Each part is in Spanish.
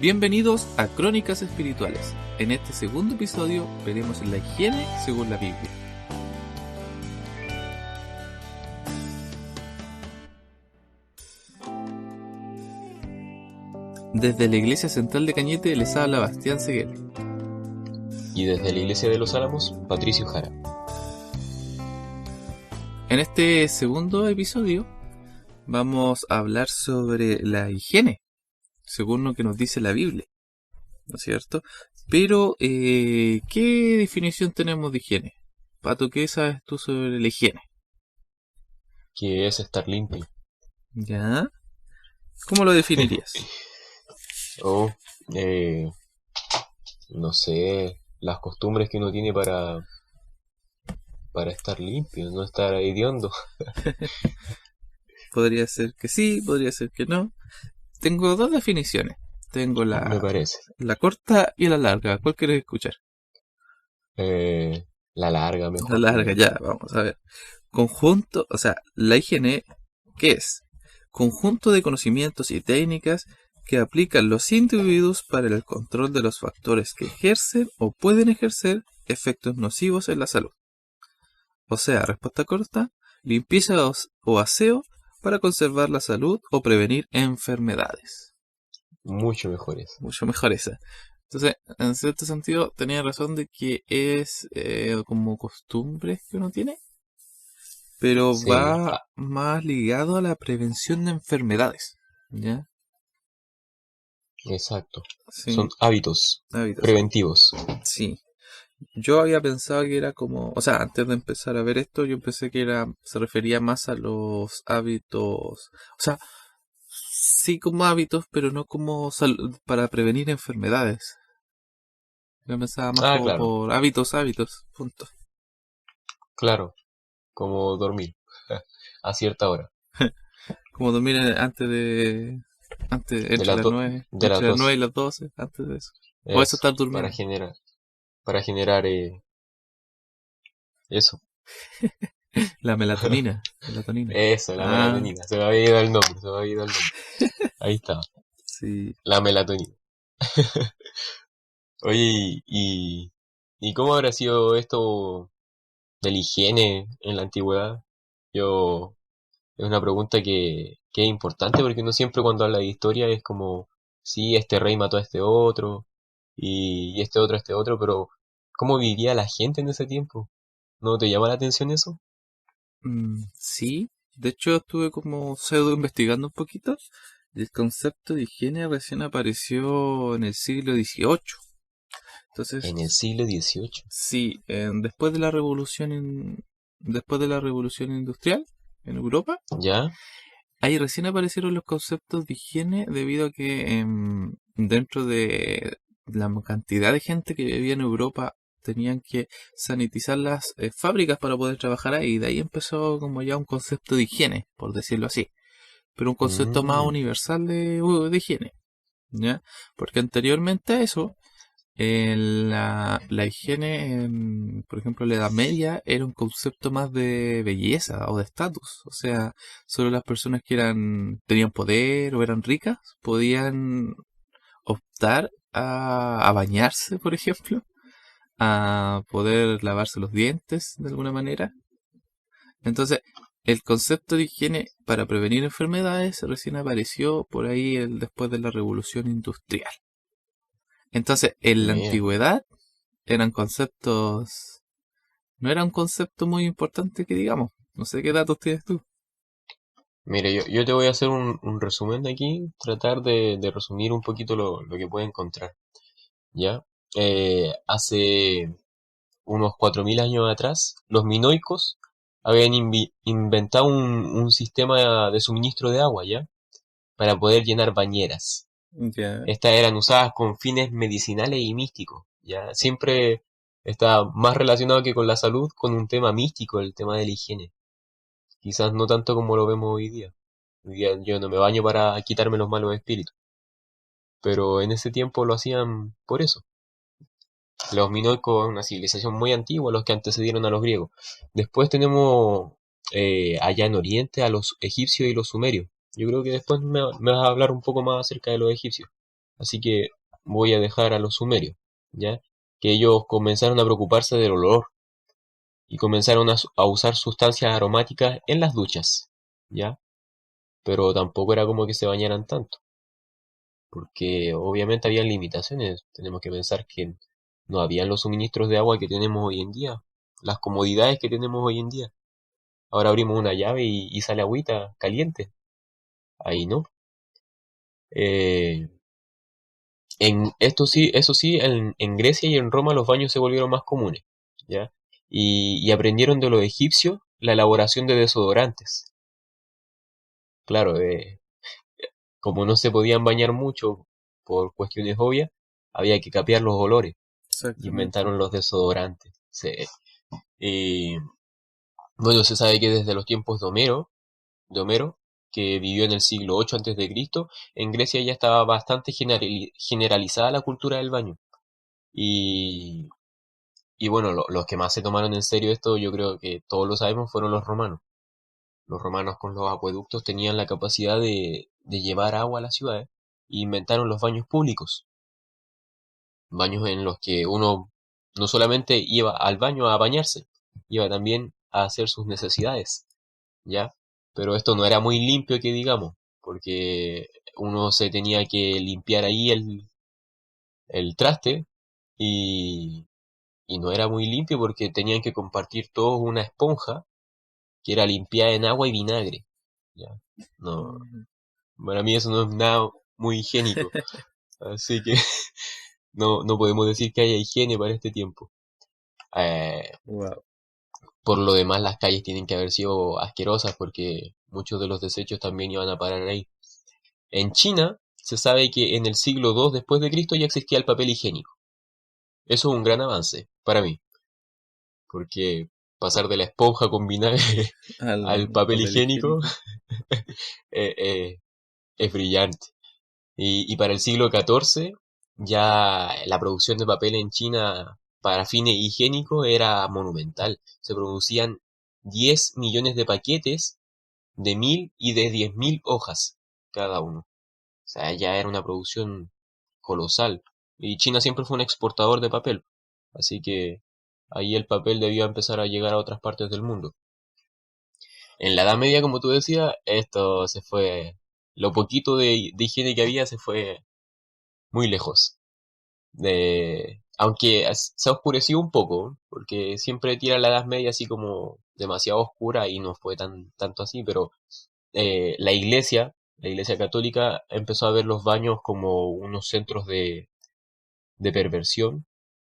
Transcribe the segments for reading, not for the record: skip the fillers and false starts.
Bienvenidos a Crónicas Espirituales. En este segundo episodio veremos la higiene según la Biblia. Desde la Iglesia Central de Cañete les habla Bastián Seguel. Y desde la Iglesia de los Álamos, Patricio Jara. En este segundo episodio vamos a hablar sobre la higiene, según lo que nos dice la Biblia, ¿no es cierto? Pero, ¿qué definición tenemos de higiene? Pato, ¿qué sabes tú sobre la higiene? Que es estar limpio. ¿Ya? ¿Cómo lo definirías? No sé, las costumbres que uno tiene para estar limpio, no estar hediondo. Podría ser que sí, podría ser que no. Tengo dos definiciones. Tengo Me parece. la corta y la larga. ¿Cuál quieres escuchar? La larga mejor. La larga, ya, vamos a ver. Conjunto, o sea, la higiene, ¿qué es? Conjunto de conocimientos y técnicas que aplican los individuos para el control de los factores que ejercen o pueden ejercer efectos nocivos en la salud. O sea, respuesta corta, limpieza o aseo para conservar la salud o prevenir enfermedades. Mucho mejor eso. Mucho mejor esa. Entonces, en cierto sentido, tenía razón de que es como costumbre que uno tiene, pero Sí. va más ligado a la prevención de enfermedades, ¿ya? Exacto. Sí. Son hábitos preventivos. Sí. Yo había pensado que era como, o sea, antes de empezar a ver esto, yo pensé que se refería más a los hábitos, o sea, sí como hábitos, pero no como para prevenir enfermedades. Yo pensaba más como claro. por hábitos, punto. Claro, como dormir a cierta hora. Como dormir entre las 9, de las entre las 9 y 12. las 12, antes de eso. O eso estar durmiendo. Para generar eso. La melatonina. Eso, la melatonina. Se me había ido el nombre. Ahí está. Sí. La melatonina. Oye, ¿y cómo habrá sido esto de la higiene en la antigüedad? Es una pregunta que es importante porque uno siempre cuando habla de historia es como, sí, este rey mató a este otro y este otro a este otro, pero ¿cómo vivía la gente en ese tiempo? ¿No te llama la atención eso? Sí, de hecho estuve como pseudo investigando un poquito. El concepto de higiene recién apareció en el siglo XVIII. Entonces, En el siglo XVIII. sí, después de la revolución industrial en Europa, ¿Ya? ahí recién aparecieron los conceptos de higiene debido a que dentro de la cantidad de gente que vivía en Europa tenían que sanitizar las fábricas para poder trabajar ahí. De ahí empezó como ya un concepto de higiene, por decirlo así. Pero un concepto más universal de higiene, ¿ya? Porque anteriormente a eso, la higiene, por ejemplo, en la Edad Media era un concepto más de belleza o de estatus. O sea, solo las personas que tenían poder o eran ricas podían optar a bañarse, por ejemplo, a poder lavarse los dientes de alguna manera. Entonces, el concepto de higiene para prevenir enfermedades recién apareció por ahí después de la Revolución Industrial. Entonces, en la antigüedad eran conceptos, no era un concepto muy importante que digamos. No sé qué datos tienes tú. Mira, yo te voy a hacer un resumen de aquí, tratar de resumir un poquito lo que puedo encontrar. ¿Ya? Hace unos 4000 años atrás, los minoicos habían inventado un sistema de suministro de agua, ¿ya? Para poder llenar bañeras. Ya. Estas eran usadas con fines medicinales y místicos, ¿ya? Siempre está más relacionado que con la salud, con un tema místico, el tema de la higiene. Quizás no tanto como lo vemos hoy día. Hoy día yo no me baño para quitarme los malos espíritus. Pero en ese tiempo lo hacían por eso. Los minoicos, una civilización muy antigua, los que antecedieron a los griegos. Después tenemos allá en Oriente a los egipcios y los sumerios. Yo creo que después me vas a hablar un poco más acerca de los egipcios. Así que voy a dejar a los sumerios, ¿ya? Que ellos comenzaron a preocuparse del olor y comenzaron a usar sustancias aromáticas en las duchas, ¿ya? Pero tampoco era como que se bañaran tanto, porque obviamente había limitaciones. Tenemos que pensar que no habían los suministros de agua que tenemos hoy en día, las comodidades que tenemos hoy en día. Ahora abrimos una llave y sale agüita caliente. Ahí no. Eh, eso sí, en Grecia y en Roma los baños se volvieron más comunes, ¿ya? Y aprendieron de los egipcios la elaboración de desodorantes. Claro, como no se podían bañar mucho por cuestiones obvias, había que capear los olores. Y Exactamente. inventaron los desodorantes. Sí. Y bueno, se sabe que desde los tiempos de Homero, que vivió en el siglo VIII antes de Cristo, en Grecia ya estaba bastante generalizada la cultura del baño. Y, y bueno, los que más se tomaron en serio esto, yo creo que todos lo sabemos, fueron los romanos. Los romanos con los acueductos tenían la capacidad de llevar agua a las ciudades e inventaron los baños públicos. Baños en los que uno no solamente iba al baño a bañarse, iba también a hacer sus necesidades, ¿ya? Pero esto no era muy limpio que digamos, porque uno se tenía que limpiar ahí el traste y, y no era muy limpio porque tenían que compartir todos una esponja que era limpiada en agua y vinagre, ¿ya? No, Mm. para mí eso no es nada muy higiénico, así que no podemos decir que haya higiene para este tiempo. Eh, Wow. por lo demás, las calles tienen que haber sido asquerosas porque muchos de los desechos también iban a parar ahí. En China se sabe que en el siglo II después de Cristo ya existía el papel higiénico. Eso es un gran avance para mí, porque pasar de la esponja con vinagre al Al papel papel higiénico higiénico. eh, eh, es brillante. Y para el siglo XIV ya la producción de papel en China para fines higiénicos era monumental. Se producían 10 millones de paquetes de 1000 y de 10.000 hojas cada uno. O sea, ya era una producción colosal. Y China siempre fue un exportador de papel. Así que ahí el papel debió empezar a llegar a otras partes del mundo. En la Edad Media, como tú decías, esto se fue, lo poquito de higiene que había se fue muy lejos. Aunque se ha oscurecido un poco, porque siempre tira la Edad Media así como demasiado oscura y no fue tanto así, pero la iglesia católica empezó a ver los baños como unos centros de perversión,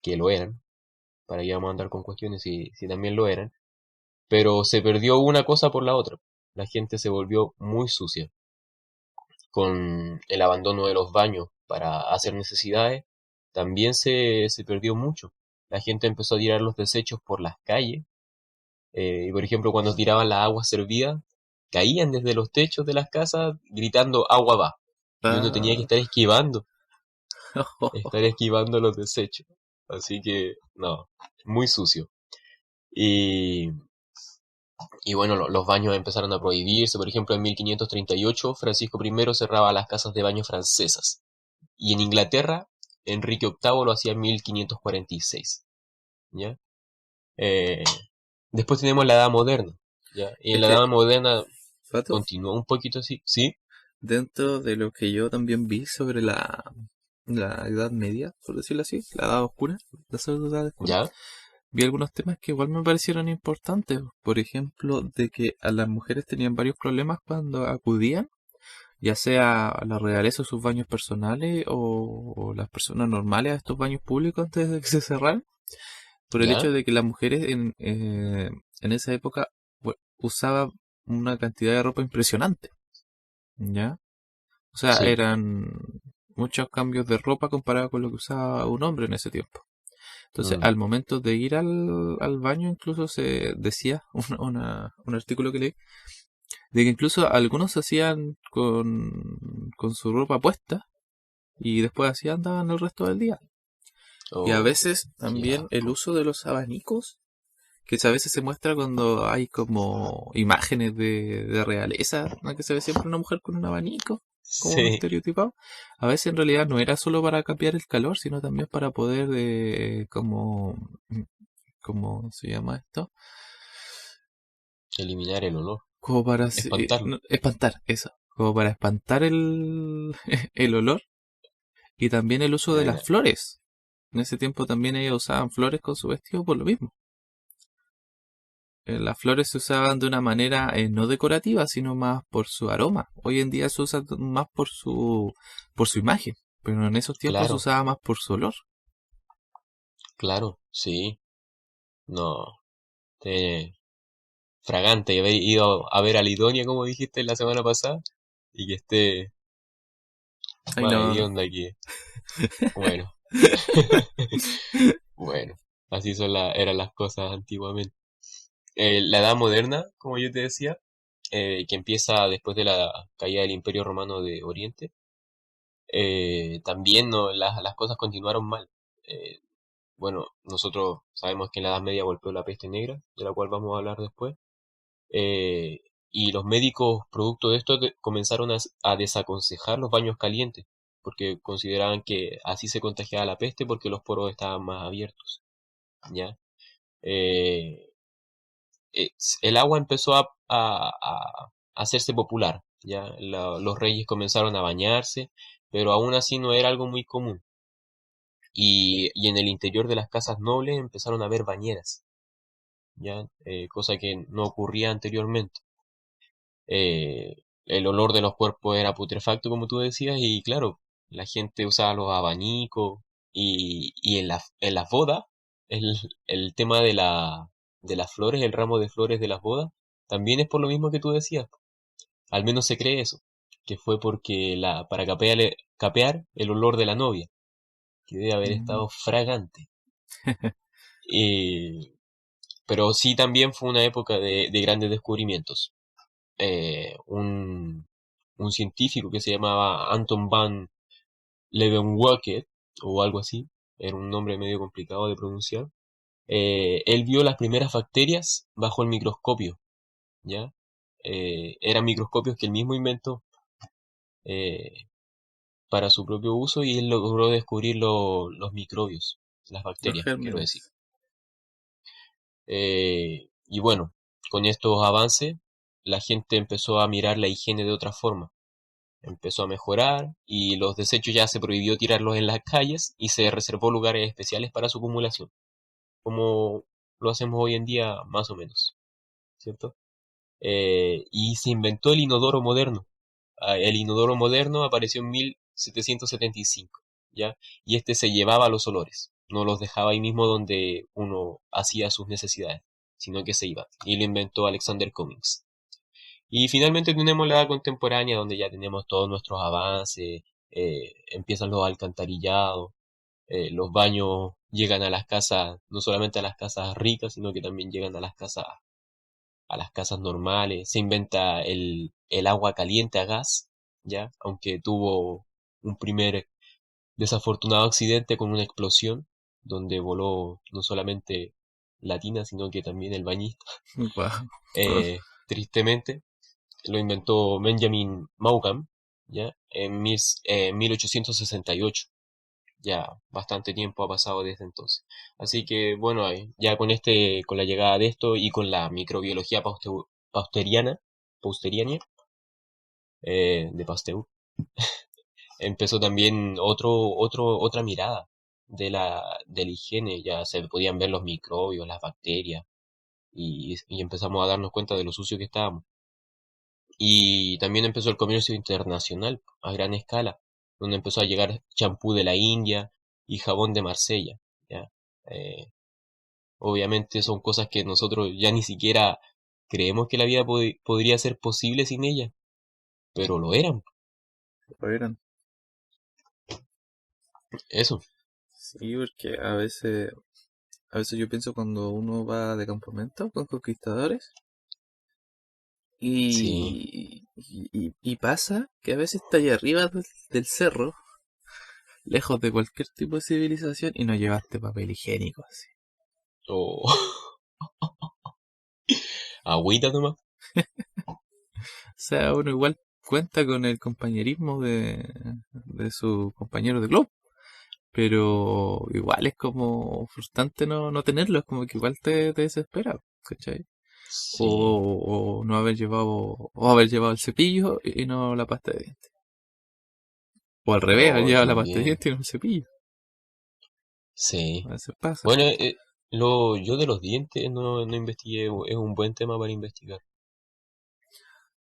que lo eran, para que vamos a andar con cuestiones si también lo eran, pero se perdió una cosa por la otra. La gente se volvió muy sucia con el abandono de los baños para hacer necesidades. También se perdió mucho. La gente empezó a tirar los desechos por las calles. Y por ejemplo, cuando tiraban la agua servida, caían desde los techos de las casas gritando agua va. Y uno tenía que Ah. estar esquivando los desechos. Así que, no, muy sucio. Y, y bueno, los baños empezaron a prohibirse. Por ejemplo, en 1538 Francisco I cerraba las casas de baño francesas. Y en Inglaterra, Enrique VIII lo hacía en 1546. ¿Ya? Eh, Después tenemos la Edad Moderna. ¿Ya? Y en Es la que, Edad Moderna Pato, continuó un poquito así. ¿Sí? dentro de lo que yo también vi sobre la Edad Media, por decirlo así, la Edad Oscura, la Edad Oscura, ¿Ya? vi algunos temas que igual me parecieron importantes. Por ejemplo, de que a las mujeres tenían varios problemas cuando acudían, ya sea a la realeza o sus baños personales o las personas normales a estos baños públicos antes de que se cerraran, por el ¿Ya? hecho de que las mujeres en esa época usaban una cantidad de ropa impresionante, ¿ya? O sea, Sí. eran muchos cambios de ropa comparado con lo que usaba un hombre en ese tiempo. Entonces, Mm, al momento de ir al baño, incluso se decía, un artículo que leí, de que incluso algunos se hacían con su ropa puesta y después así andaban el resto del día. Y a oh, veces qué también el asco. uso de los abanicos, que a veces se muestra cuando hay como imágenes de realeza, ¿no? Que se ve siempre una mujer con un abanico. como Sí, estereotipado, a veces en realidad no era solo para cambiar el calor, sino también para poder, ¿cómo se llama esto? eliminar el olor, Como para espantarlo. no, espantar, eso, como para espantar el olor y también el uso de las Mira, flores. En ese tiempo también ellos usaban flores con su vestido por lo mismo. Las flores se usaban de una manera no decorativa, sino más por su aroma. Hoy en día se usa más por su imagen, pero en esos tiempos se claro, usaba más por su olor. claro, sí, no, te, fragante haber ido a ver a Lidonia, como dijiste la semana pasada, y que esté Ay, más no. hedionda aquí. Bueno, bueno, así eran las cosas antiguamente. La edad moderna, como yo te decía, que empieza después de la caída del Imperio Romano de Oriente, también no, las cosas continuaron mal. Eh, bueno, nosotros sabemos que en la Edad Media golpeó la peste negra, de la cual vamos a hablar después. eh, y los médicos, producto de esto, comenzaron a desaconsejar los baños calientes, porque consideraban que así se contagiaba la peste porque los poros estaban más abiertos, ¿ya? Eh, el agua empezó a hacerse popular, ¿ya? Los reyes comenzaron a bañarse, pero aún así no era algo muy común. Y en el interior de las casas nobles empezaron a haber bañeras, ¿ya? Cosa que no ocurría anteriormente. El olor de los cuerpos era putrefacto, como tú decías, y claro, la gente usaba los abanicos y en las bodas, el, el tema de las flores, el ramo de flores de las bodas, también es por lo mismo que tú decías. Al menos se cree eso, que fue porque para capear el olor de la novia, que debe haber Mm. estado fragante. Eh, pero sí también fue una época de grandes descubrimientos. Un científico que se llamaba Anton van Leeuwenhoek o algo así, era un nombre medio complicado de pronunciar. Él vio las primeras bacterias bajo el microscopio, ¿ya? Eran microscopios que él mismo inventó eh, para su propio uso y él logró descubrir los microbios, las Los bacterias, quiero decir. gérmenes. Y bueno, con estos avances, la gente empezó a mirar la higiene de otra forma. Empezó a mejorar y los desechos ya se prohibió tirarlos en las calles y se reservó lugares especiales para su acumulación, como lo hacemos hoy en día más o menos, ¿cierto? Y se inventó el inodoro moderno. El inodoro moderno apareció en 1775, ¿ya? Y este se llevaba los olores, no los dejaba ahí mismo donde uno hacía sus necesidades, sino que se iba. Y lo inventó Alexander Cummings. Y finalmente tenemos la edad contemporánea donde ya tenemos todos nuestros avances, empiezan los alcantarillados, los baños llegan a las casas, no solamente a las casas ricas, sino que también llegan a las casas normales, se inventa el agua caliente a gas, ya, aunque tuvo un primer desafortunado accidente con una explosión, donde voló no solamente la tina, sino que también el bañista, Guau. tristemente lo inventó Benjamin Maugham, ¿ya? En 1868. Ya bastante tiempo ha pasado desde entonces. Así que bueno, ya con la llegada de esto y con la microbiología pausteriana, de Pasteur, empezó también otra mirada de la higiene. Ya se podían ver los microbios, las bacterias, y empezamos a darnos cuenta de lo sucio que estábamos. Y también empezó el comercio internacional a gran escala, donde empezó a llegar champú de la India y jabón de Marsella, ¿ya? Eh, Obviamente son cosas que nosotros ya ni siquiera creemos que la vida podría ser posible sin ellas, pero lo eran. Lo eran. Eso, Sí, porque a veces yo pienso cuando uno va de campamento con conquistadores sí. y pasa que a veces está ahí arriba del cerro, lejos de cualquier tipo de civilización y no llevaste papel higiénico así. O agüita nomás. O sea, uno igual cuenta con el compañerismo de su compañero de club, pero igual es como frustrante no tenerlo, es como que igual te desespera, ¿cachai? Sí, O no haber llevado el cepillo y no la pasta de dientes. O al revés, haber no, llevado la pasta de también. dientes y no el cepillo. A Sí. veces pasa, Bueno, ¿cierto? yo de los dientes no investigué, es un buen tema para investigar.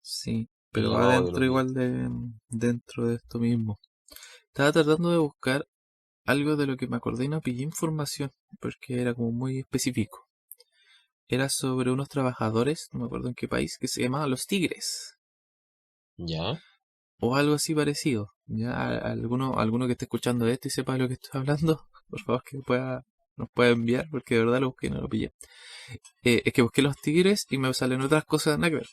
Sí, El pero va lavado de dentro los igual dientes. dentro de esto mismo. Estaba tratando de buscar algo de lo que me acordé y no pillé información, porque era como muy específico. Era sobre unos trabajadores, no me acuerdo en qué país, que se llamaban los tigres, ¿Ya? o algo así parecido. Ya alguno que esté escuchando esto y sepa de lo que estoy hablando, por favor nos pueda enviar, porque de verdad lo busqué y no lo pillé. Es que busqué los tigres y me salen otras cosas nada que ver.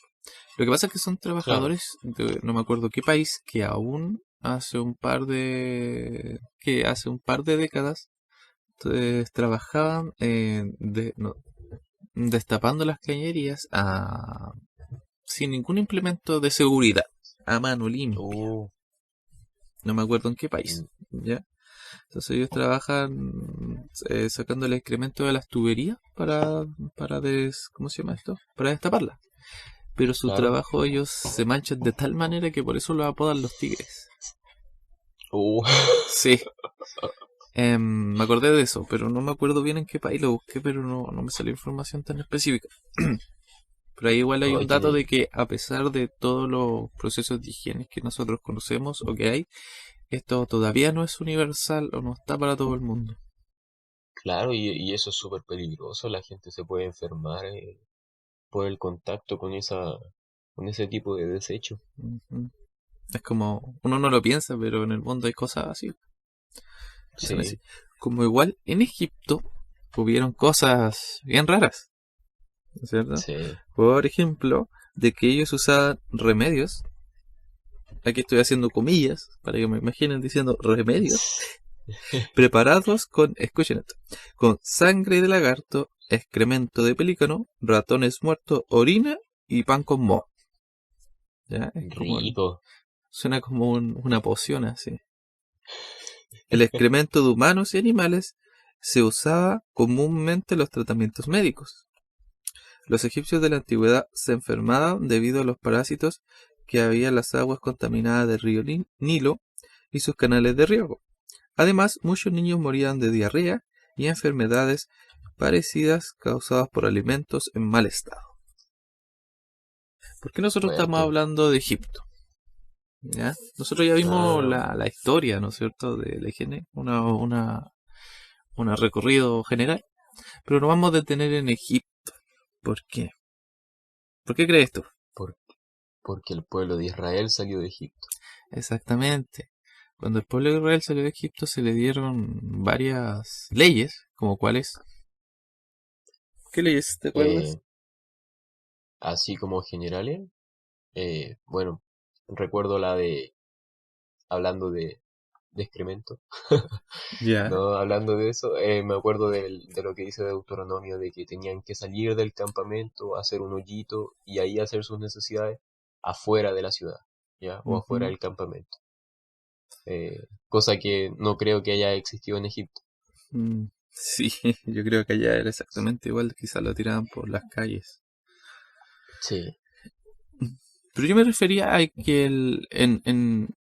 Lo que pasa es que son Claro. trabajadores de no me acuerdo qué país que aún hace un par de décadas trabajaban destapando las cañerías sin ningún implemento de seguridad, a mano limpia. Uh, No me acuerdo en qué país, mm, ¿ya? Entonces ellos trabajan sacando el excremento de las tuberías ¿cómo se llama esto? Para destaparlas. Pero su claro. trabajo ellos se manchan de tal manera que por eso lo apodan los tigres. Uh, Sí, me acordé de eso, pero no me acuerdo bien en qué país lo busqué, pero no me salió información tan específica. Pero ahí igual hay un ay, dato de que a pesar de todos los procesos de higiene que nosotros conocemos o que hay, esto todavía no es universal o no está para todo el mundo. claro, y eso es súper peligroso. La gente se puede enfermar por el contacto con ese tipo de desecho. Ujú. Es como, uno no lo piensa, pero en el mundo hay cosas así, que son así. Sí, Como igual en Egipto hubieron cosas bien raras, ¿no es cierto? sí. Por ejemplo, de que ellos usaban remedios, aquí estoy haciendo comillas, para que me imaginen diciendo remedios, preparados escuchen esto, con sangre de lagarto, excremento de pelícano, ratones muertos, orina y pan con moho. ¿Ya? Rico. Suena como una poción así. El excremento de humanos y animales se usaba comúnmente en los tratamientos médicos. Los egipcios de la antigüedad se enfermaban debido a los parásitos que había en las aguas contaminadas del río Nilo y sus canales de riego. Además, muchos niños morían de diarrea y enfermedades parecidas causadas por alimentos en mal estado. ¿Por qué nosotros estamos Fuerte. hablando de Egipto? ¿Ya? Nosotros ya vimos Ah, la historia, ¿no es cierto?, de la higiene, una recorrido general, pero nos vamos a detener en Egipto. ¿Por qué? ¿Por qué crees tú? por- porque el pueblo de Israel salió de Egipto. Exactamente. Cuando el pueblo de Israel salió de Egipto se le dieron varias leyes, como cuáles. ¿Qué leyes te acuerdas? Eh, Así como generales, bueno, recuerdo la hablando de excremento, Ya. no hablando de eso, me acuerdo de lo que dice Deuteronomio, de que tenían que salir del campamento, hacer un hoyito y ahí hacer sus necesidades afuera de la ciudad, ¿ya? O afuera Ujú. del campamento. Cosa que no creo que haya existido en Egipto. Sí, yo creo que allá era exactamente igual, quizás lo tiraban por las calles. Sí, Pero yo me refería a que en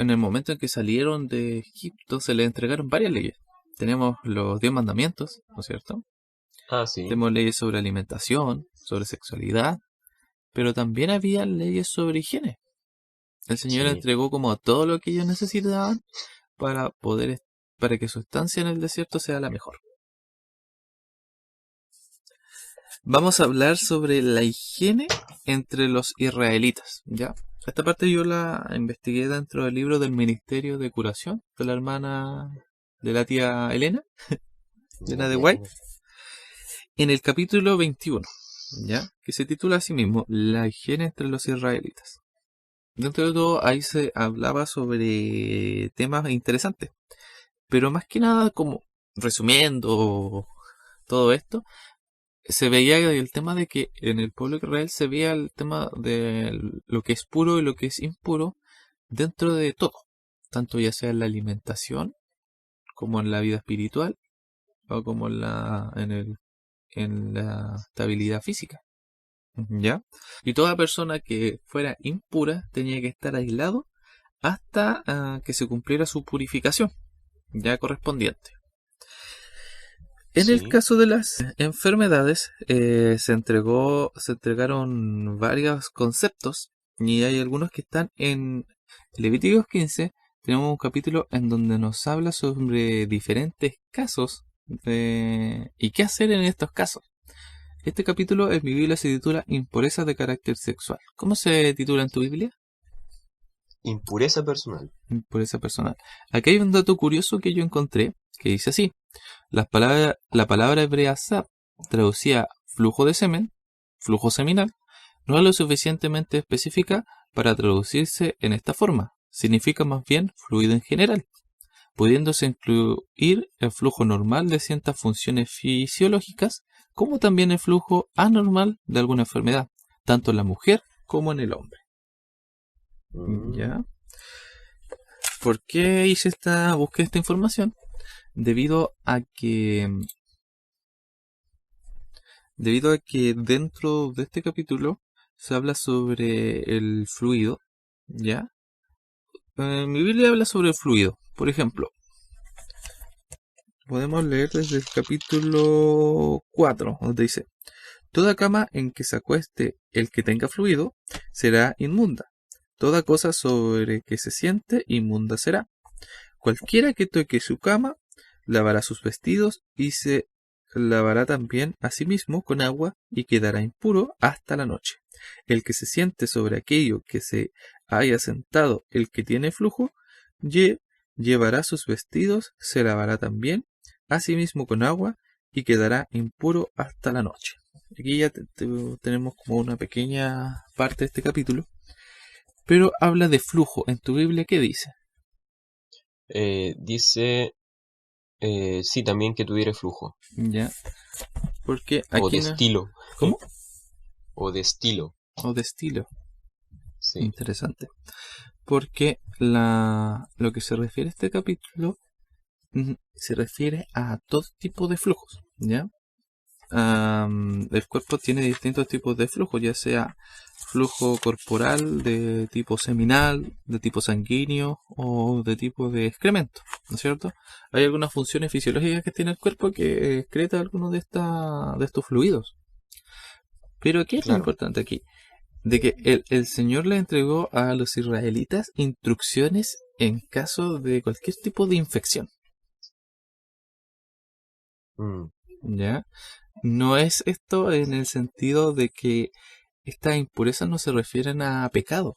el momento en que salieron de Egipto se les entregaron varias leyes. Tenemos los 10 mandamientos, ¿no es cierto? ah, sí, Tenemos leyes sobre alimentación, sobre sexualidad, pero también había leyes sobre higiene. El Señor sí, entregó como todo lo que ellos necesitaban para para que su estancia en el desierto sea la mejor. Vamos a hablar sobre la higiene entre los israelitas, ¿ya? Esta parte yo la investigué dentro del libro del Ministerio de Curación de la hermana de la tía Elena, de la Elena de tía White, Elena. en el capítulo 21, ¿ya? Que se titula así mismo, La higiene entre los israelitas. Dentro de todo ahí se hablaba sobre temas interesantes, pero más que nada como resumiendo todo esto, se veía el tema de que en el pueblo de Israel se veía el tema de lo que es puro y lo que es impuro dentro de todo, tanto ya sea en la alimentación como en la vida espiritual o como en la estabilidad física, ¿ya? Y toda persona que fuera impura tenía que estar aislado hasta que se cumpliera su purificación ya correspondiente. En el Sí, caso de las enfermedades, se entregaron varios conceptos y hay algunos que están en Levíticos 15. Tenemos un capítulo en donde nos habla sobre diferentes casos y qué hacer en estos casos. Este capítulo en mi Biblia se titula Impurezas de carácter sexual. ¿Cómo se titula en tu Biblia? impureza personal. Impureza personal. Aquí hay un dato curioso que yo encontré que dice así. La palabra hebrea sap, traducida flujo de semen, flujo seminal, no es lo suficientemente específica para traducirse en esta forma. Significa más bien fluido en general, pudiéndose incluir el flujo normal de ciertas funciones fisiológicas, como también el flujo anormal de alguna enfermedad, tanto en la mujer como en el hombre. Mm, ¿Ya? ¿Por qué busqué esta información? Debido a que Debido a que dentro de este capítulo se habla sobre el fluido, ¿ya? Mi Biblia habla sobre el fluido. Por ejemplo, podemos leer desde el capítulo 4, donde dice, toda cama en que se acueste el que tenga fluido será inmunda. Toda cosa sobre que se siente inmunda será. Cualquiera que toque su cama lavará sus vestidos y se lavará también a sí mismo con agua y quedará impuro hasta la noche. El que se siente sobre aquello que se haya sentado el que tiene flujo, llevará sus vestidos, se lavará también a sí mismo con agua y quedará impuro hasta la noche. Aquí ya tenemos como una pequeña parte de este capítulo, pero habla de flujo. En tu Biblia, ¿qué dice? dice, sí, también que tuviera flujo. Ya, porque O de aquí no. estilo. ¿Cómo? O de estilo. O de estilo. Sí. Interesante. Porque lo que se refiere a este capítulo se refiere a todo tipo de flujos, ¿ya? El cuerpo tiene distintos tipos de flujos, ya sea flujo corporal de tipo seminal, de tipo sanguíneo o de tipo de excremento, ¿no es cierto? Hay algunas funciones fisiológicas que tiene el cuerpo que excreta algunos de estos fluidos. Pero ¿qué es lo Claro. importante aquí? De que el Señor le entregó a los israelitas instrucciones en caso de cualquier tipo de infección, Mm, ¿ya? No es esto en el sentido de que estas impurezas no se refieren a pecado,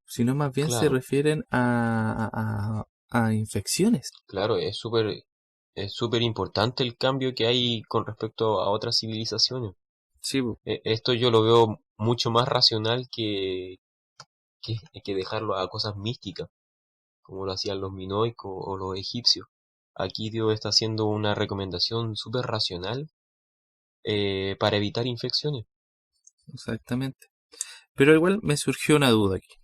sino más bien se claro. refieren a infecciones. Claro, es súper importante el cambio que hay con respecto a otras civilizaciones. Sí, Esto yo lo veo mucho más racional que, que dejarlo a cosas místicas, como lo hacían los minoicos o los egipcios. Aquí Dios está haciendo una recomendación súper racional para evitar infecciones. exactamente. Pero igual me surgió una duda aquí.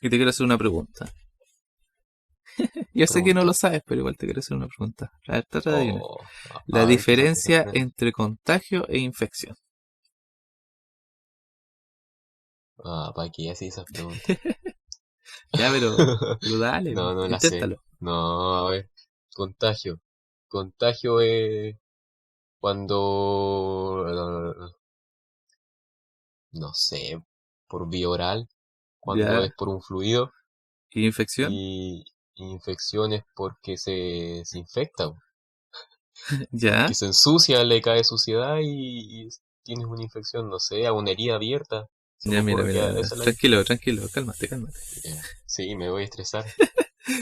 Y te quiero hacer una pregunta. Yo sé que no lo Pregunta. sabes, pero igual te quiero hacer una pregunta. A ver, trata de adivinar. Oh, La a ver, quizás me diferencia sorprende. entre contagio e infección. Ah, ¿para qué así esas preguntas? Ya, pero dale, No, no la sé. inténtalo. No, a ver. Contagio. Contagio es cuando, no sé, por vía oral, cuando Ya. es por un fluido, ¿Y infección? y infección es porque se infecta, Ya. porque se ensucia, le cae suciedad y tienes una infección, no sé, a una herida abierta. Se me Ya, mira, ocurre que mira. esa es la Tranquilo, diferencia. tranquilo. Cálmate, cálmate. Sí, me voy a estresar.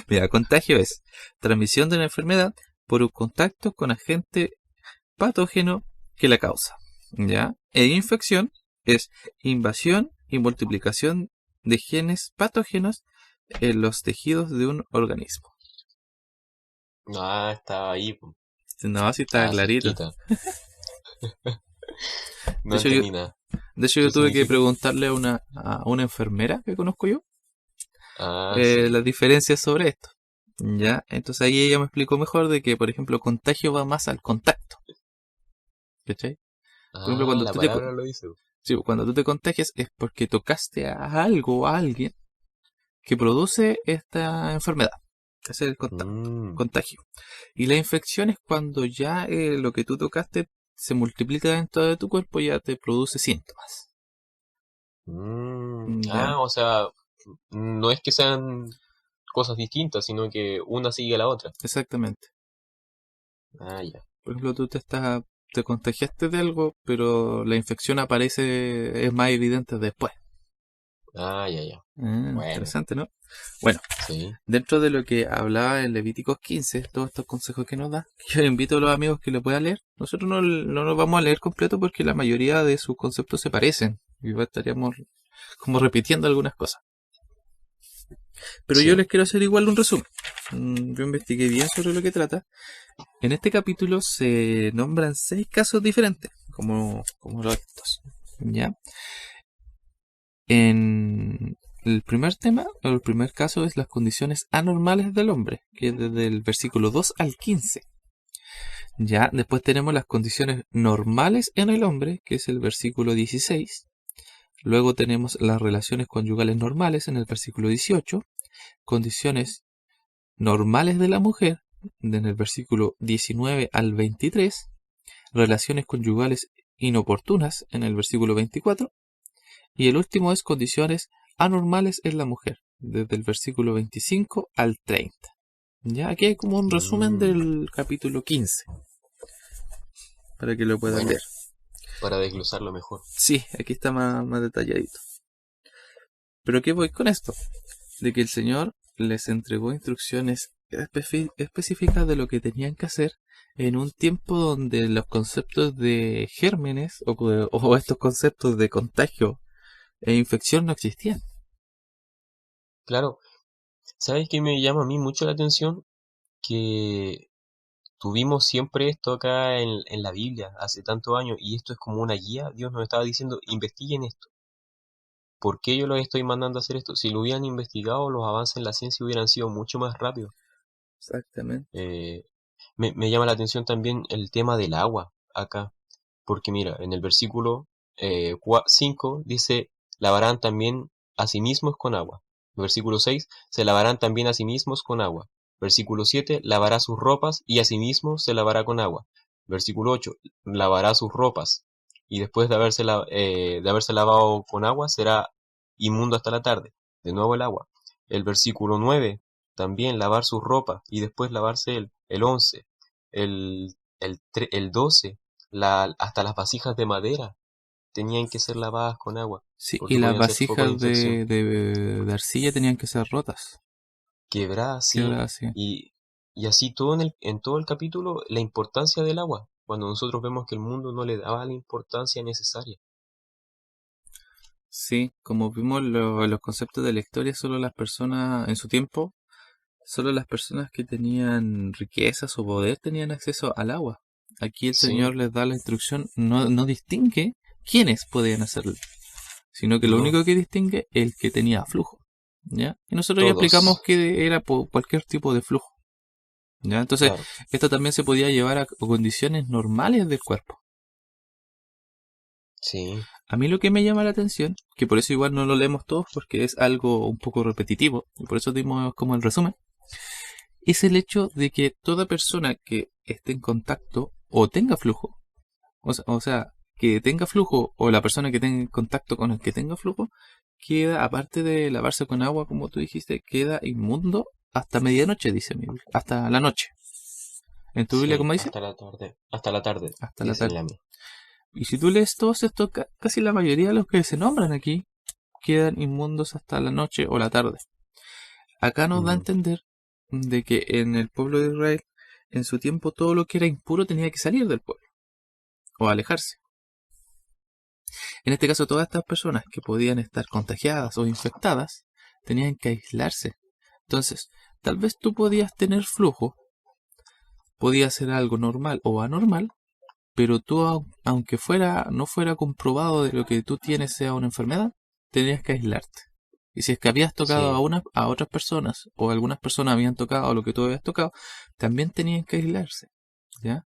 Mira, contagio es transmisión de la enfermedad por un contacto con agente patógeno que la causa. ¿Ya? E infección es invasión y multiplicación de genes patógenos en los tejidos de un organismo. Ah, está ahí, po. No, sí estaba clarito. Cerquita. De No hecho, yo, entendí nada. de hecho, ¿Qué yo tuve que significa? preguntarle a una enfermera que conozco yo Ah, sí. las diferencias sobre esto. Ya, entonces ahí ella me explicó mejor de que, por ejemplo, contagio va más al contacto. ¿Cachai? Por ejemplo, Ah, la palabra lo dice. sí, cuando tú te contagias es porque tocaste a algo o a alguien que produce esta enfermedad. Ese es el Mm, contagio. Y la infección es cuando ya lo que tú tocaste se multiplica dentro de tu cuerpo y ya te produce síntomas. ¿Ya? O sea, no es que sean cosas distintas, sino que una sigue a la otra. Exactamente. Ah, ya. Por ejemplo, te contagiaste de algo, pero la infección aparece, es más evidente después. Ah, ya, ya. Bueno, Interesante, ¿no? Bueno, sí. dentro de lo que hablaba en Levíticos 15, todos estos consejos que nos da, yo invito a los amigos que lo puedan leer. Nosotros no lo vamos a leer completo porque la mayoría de sus conceptos se parecen. Y estaríamos como repitiendo algunas cosas. Pero yo Sí. les quiero hacer igual un resumen. Yo investigué bien sobre lo que trata. En este capítulo se nombran 6 casos diferentes, como los estos. ¿Ya? En el primer tema, o el primer caso es las condiciones anormales del hombre, que es desde el versículo 2 al 15. Ya, después tenemos las condiciones normales en el hombre, que es el versículo 16. Luego tenemos las relaciones conyugales normales en el versículo 18. Condiciones normales de la mujer, en el versículo 19 al 23. Relaciones conyugales inoportunas en el versículo 24. Y el último es condiciones anormales en la mujer, desde el versículo 25 al 30. Ya, aquí hay como un resumen Mm, del capítulo 15, para que lo puedan bueno, leer. para desglosarlo mejor. Sí, aquí está más detalladito. Pero ¿qué voy con esto? De que el Señor les entregó instrucciones específicas de lo que tenían que hacer en un tiempo donde los conceptos de gérmenes o estos conceptos de contagio e infección no existían. Claro, ¿sabes qué me llama a mí mucho la atención? Que tuvimos siempre esto acá en la Biblia hace tantos años y esto es como una guía. Dios nos estaba diciendo, investiguen esto. ¿Por qué yo los estoy mandando a hacer esto? Si lo hubieran investigado, los avances en la ciencia hubieran sido mucho más rápidos. Exactamente. Eh, me llama la atención también el tema del agua acá, porque mira, en el versículo 5 dice, lavarán también a sí mismos con agua. Versículo 6, se lavarán también a sí mismos con agua. Versículo 7, lavará sus ropas y a sí mismo se lavará con agua. Versículo 8, lavará sus ropas y después de haberse lavado con agua será inmundo hasta la tarde. De nuevo el agua. El versículo 9, también lavar sus ropas y después lavarse él. El 11, el 12, hasta las vasijas de madera tenían que ser lavadas con agua, Sí, y porque las podían ser foco de vasijas infección. de arcilla tenían que ser rotas, Quebradas, sí, quebradas, sí. y, y así en todo el capítulo, la importancia del agua, cuando nosotros vemos que el mundo no le daba la importancia necesaria. Sí, como vimos los conceptos de la historia, solo las personas, en su tiempo, solo las personas que tenían riquezas o poder tenían acceso al agua. Aquí el Sí, Señor les da la instrucción, no distingue quiénes podían hacerlo, sino que lo no, único que distingue es el que tenía flujo. ¿Ya? Y nosotros ya explicamos todos, que era por cualquier tipo de flujo. ¿Ya? Entonces, claro, esto también se podía llevar a condiciones normales del cuerpo. sí, A mí lo que me llama la atención, que por eso igual no lo leemos todos porque es algo un poco repetitivo, y por eso dimos como el resumen, es el hecho de que toda persona que esté en contacto o tenga flujo, o sea, que tenga flujo o la persona que tenga contacto con el que tenga flujo, queda, aparte de lavarse con agua, como tú dijiste, queda inmundo hasta medianoche, dice mi Biblia, hasta la noche. ¿En tu Biblia sí, cómo dice? hasta la tarde, Hasta la dice tarde. la mía. Y si tú lees todos estos, casi la mayoría de los que se nombran aquí, quedan inmundos hasta la noche o la tarde. Acá nos da a Mm, entender de que en el pueblo de Israel, en su tiempo, todo lo que era impuro tenía que salir del pueblo o alejarse. En este caso, todas estas personas que podían estar contagiadas o infectadas tenían que aislarse. Entonces, tal vez tú podías tener flujo, podía ser algo normal o anormal, pero tú, aunque no fuera comprobado de lo que tú tienes sea una enfermedad, tenías que aislarte. Y si es que habías tocado Sí, a otras personas, o algunas personas habían tocado lo que tú habías tocado, también tenían que aislarse, ¿ya?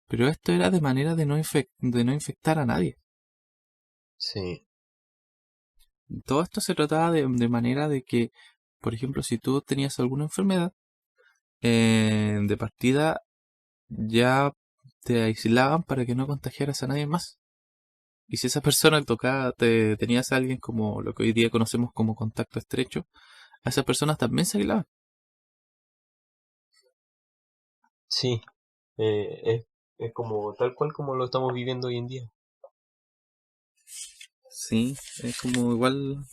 Pero esto era de manera de no infectar a nadie. sí, Todo esto se trataba de manera de que, por ejemplo, si tú tenías alguna enfermedad, de partida ya te aislaban para que no contagiaras a nadie más. Y si esa persona tocaba, tenías a alguien como lo que hoy día conocemos como contacto estrecho, a esas personas también se aislaban. sí. Es como tal cual como lo estamos viviendo hoy en día. Sí, es como igual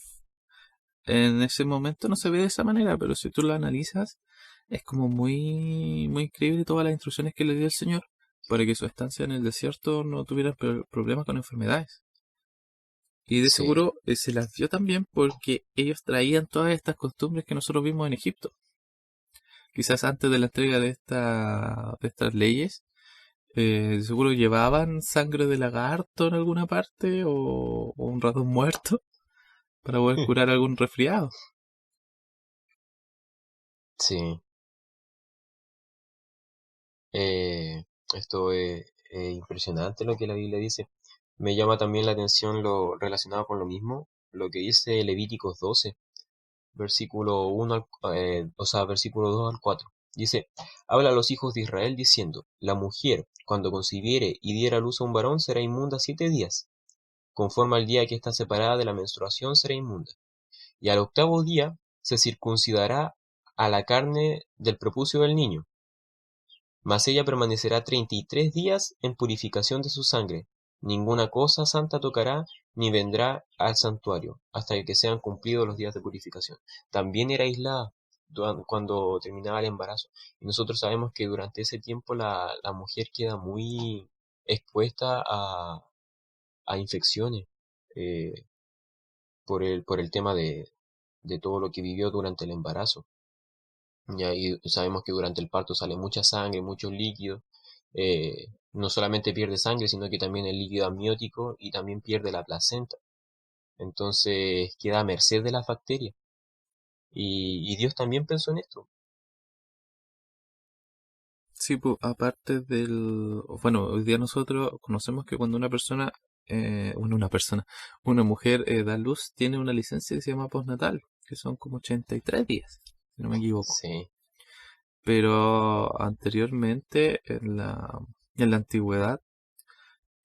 en ese momento no se ve de esa manera, pero si tú lo analizas, es como muy increíble todas las instrucciones que le dio el Señor para que su estancia en el desierto no tuviera problemas con enfermedades. Y de Sí, seguro se las dio también porque ellos traían todas estas costumbres que nosotros vimos en Egipto. Quizás antes de la entrega de estas leyes, de seguro llevaban sangre de lagarto en alguna parte o un ratón muerto para poder curar algún resfriado. sí. Eh, Esto es impresionante lo que la Biblia dice. Me llama también la atención lo relacionado con lo mismo, lo que dice Levíticos 12, versículo 1 o sea, versículo 2 al 4. Dice, habla a los hijos de Israel diciendo, la mujer, cuando concibiere y diera a luz a un varón, será inmunda 7 días. Conforme al día que está separada de la menstruación, será inmunda. Y al octavo día se circuncidará a la carne del prepucio del niño, mas ella permanecerá 33 días en purificación de su sangre. Ninguna cosa santa tocará, ni vendrá al santuario, hasta que sean cumplidos los días de purificación. También era aislada cuando terminaba el embarazo. Y nosotros sabemos que durante ese tiempo la mujer queda muy expuesta a infecciones eh, por el tema de todo lo que vivió durante el embarazo. Ya, y sabemos que durante el parto sale mucha sangre, muchos líquidos. No solamente pierde sangre, sino que también el líquido amniótico y también pierde la placenta. Entonces queda a merced de las bacterias. Y Dios también pensó en esto. Sí, pues, aparte del... Bueno, hoy día nosotros conocemos que cuando una mujer da luz, tiene una licencia que se llama postnatal, que son como 83 días, si no me equivoco. Sí, Pero anteriormente, en la antigüedad,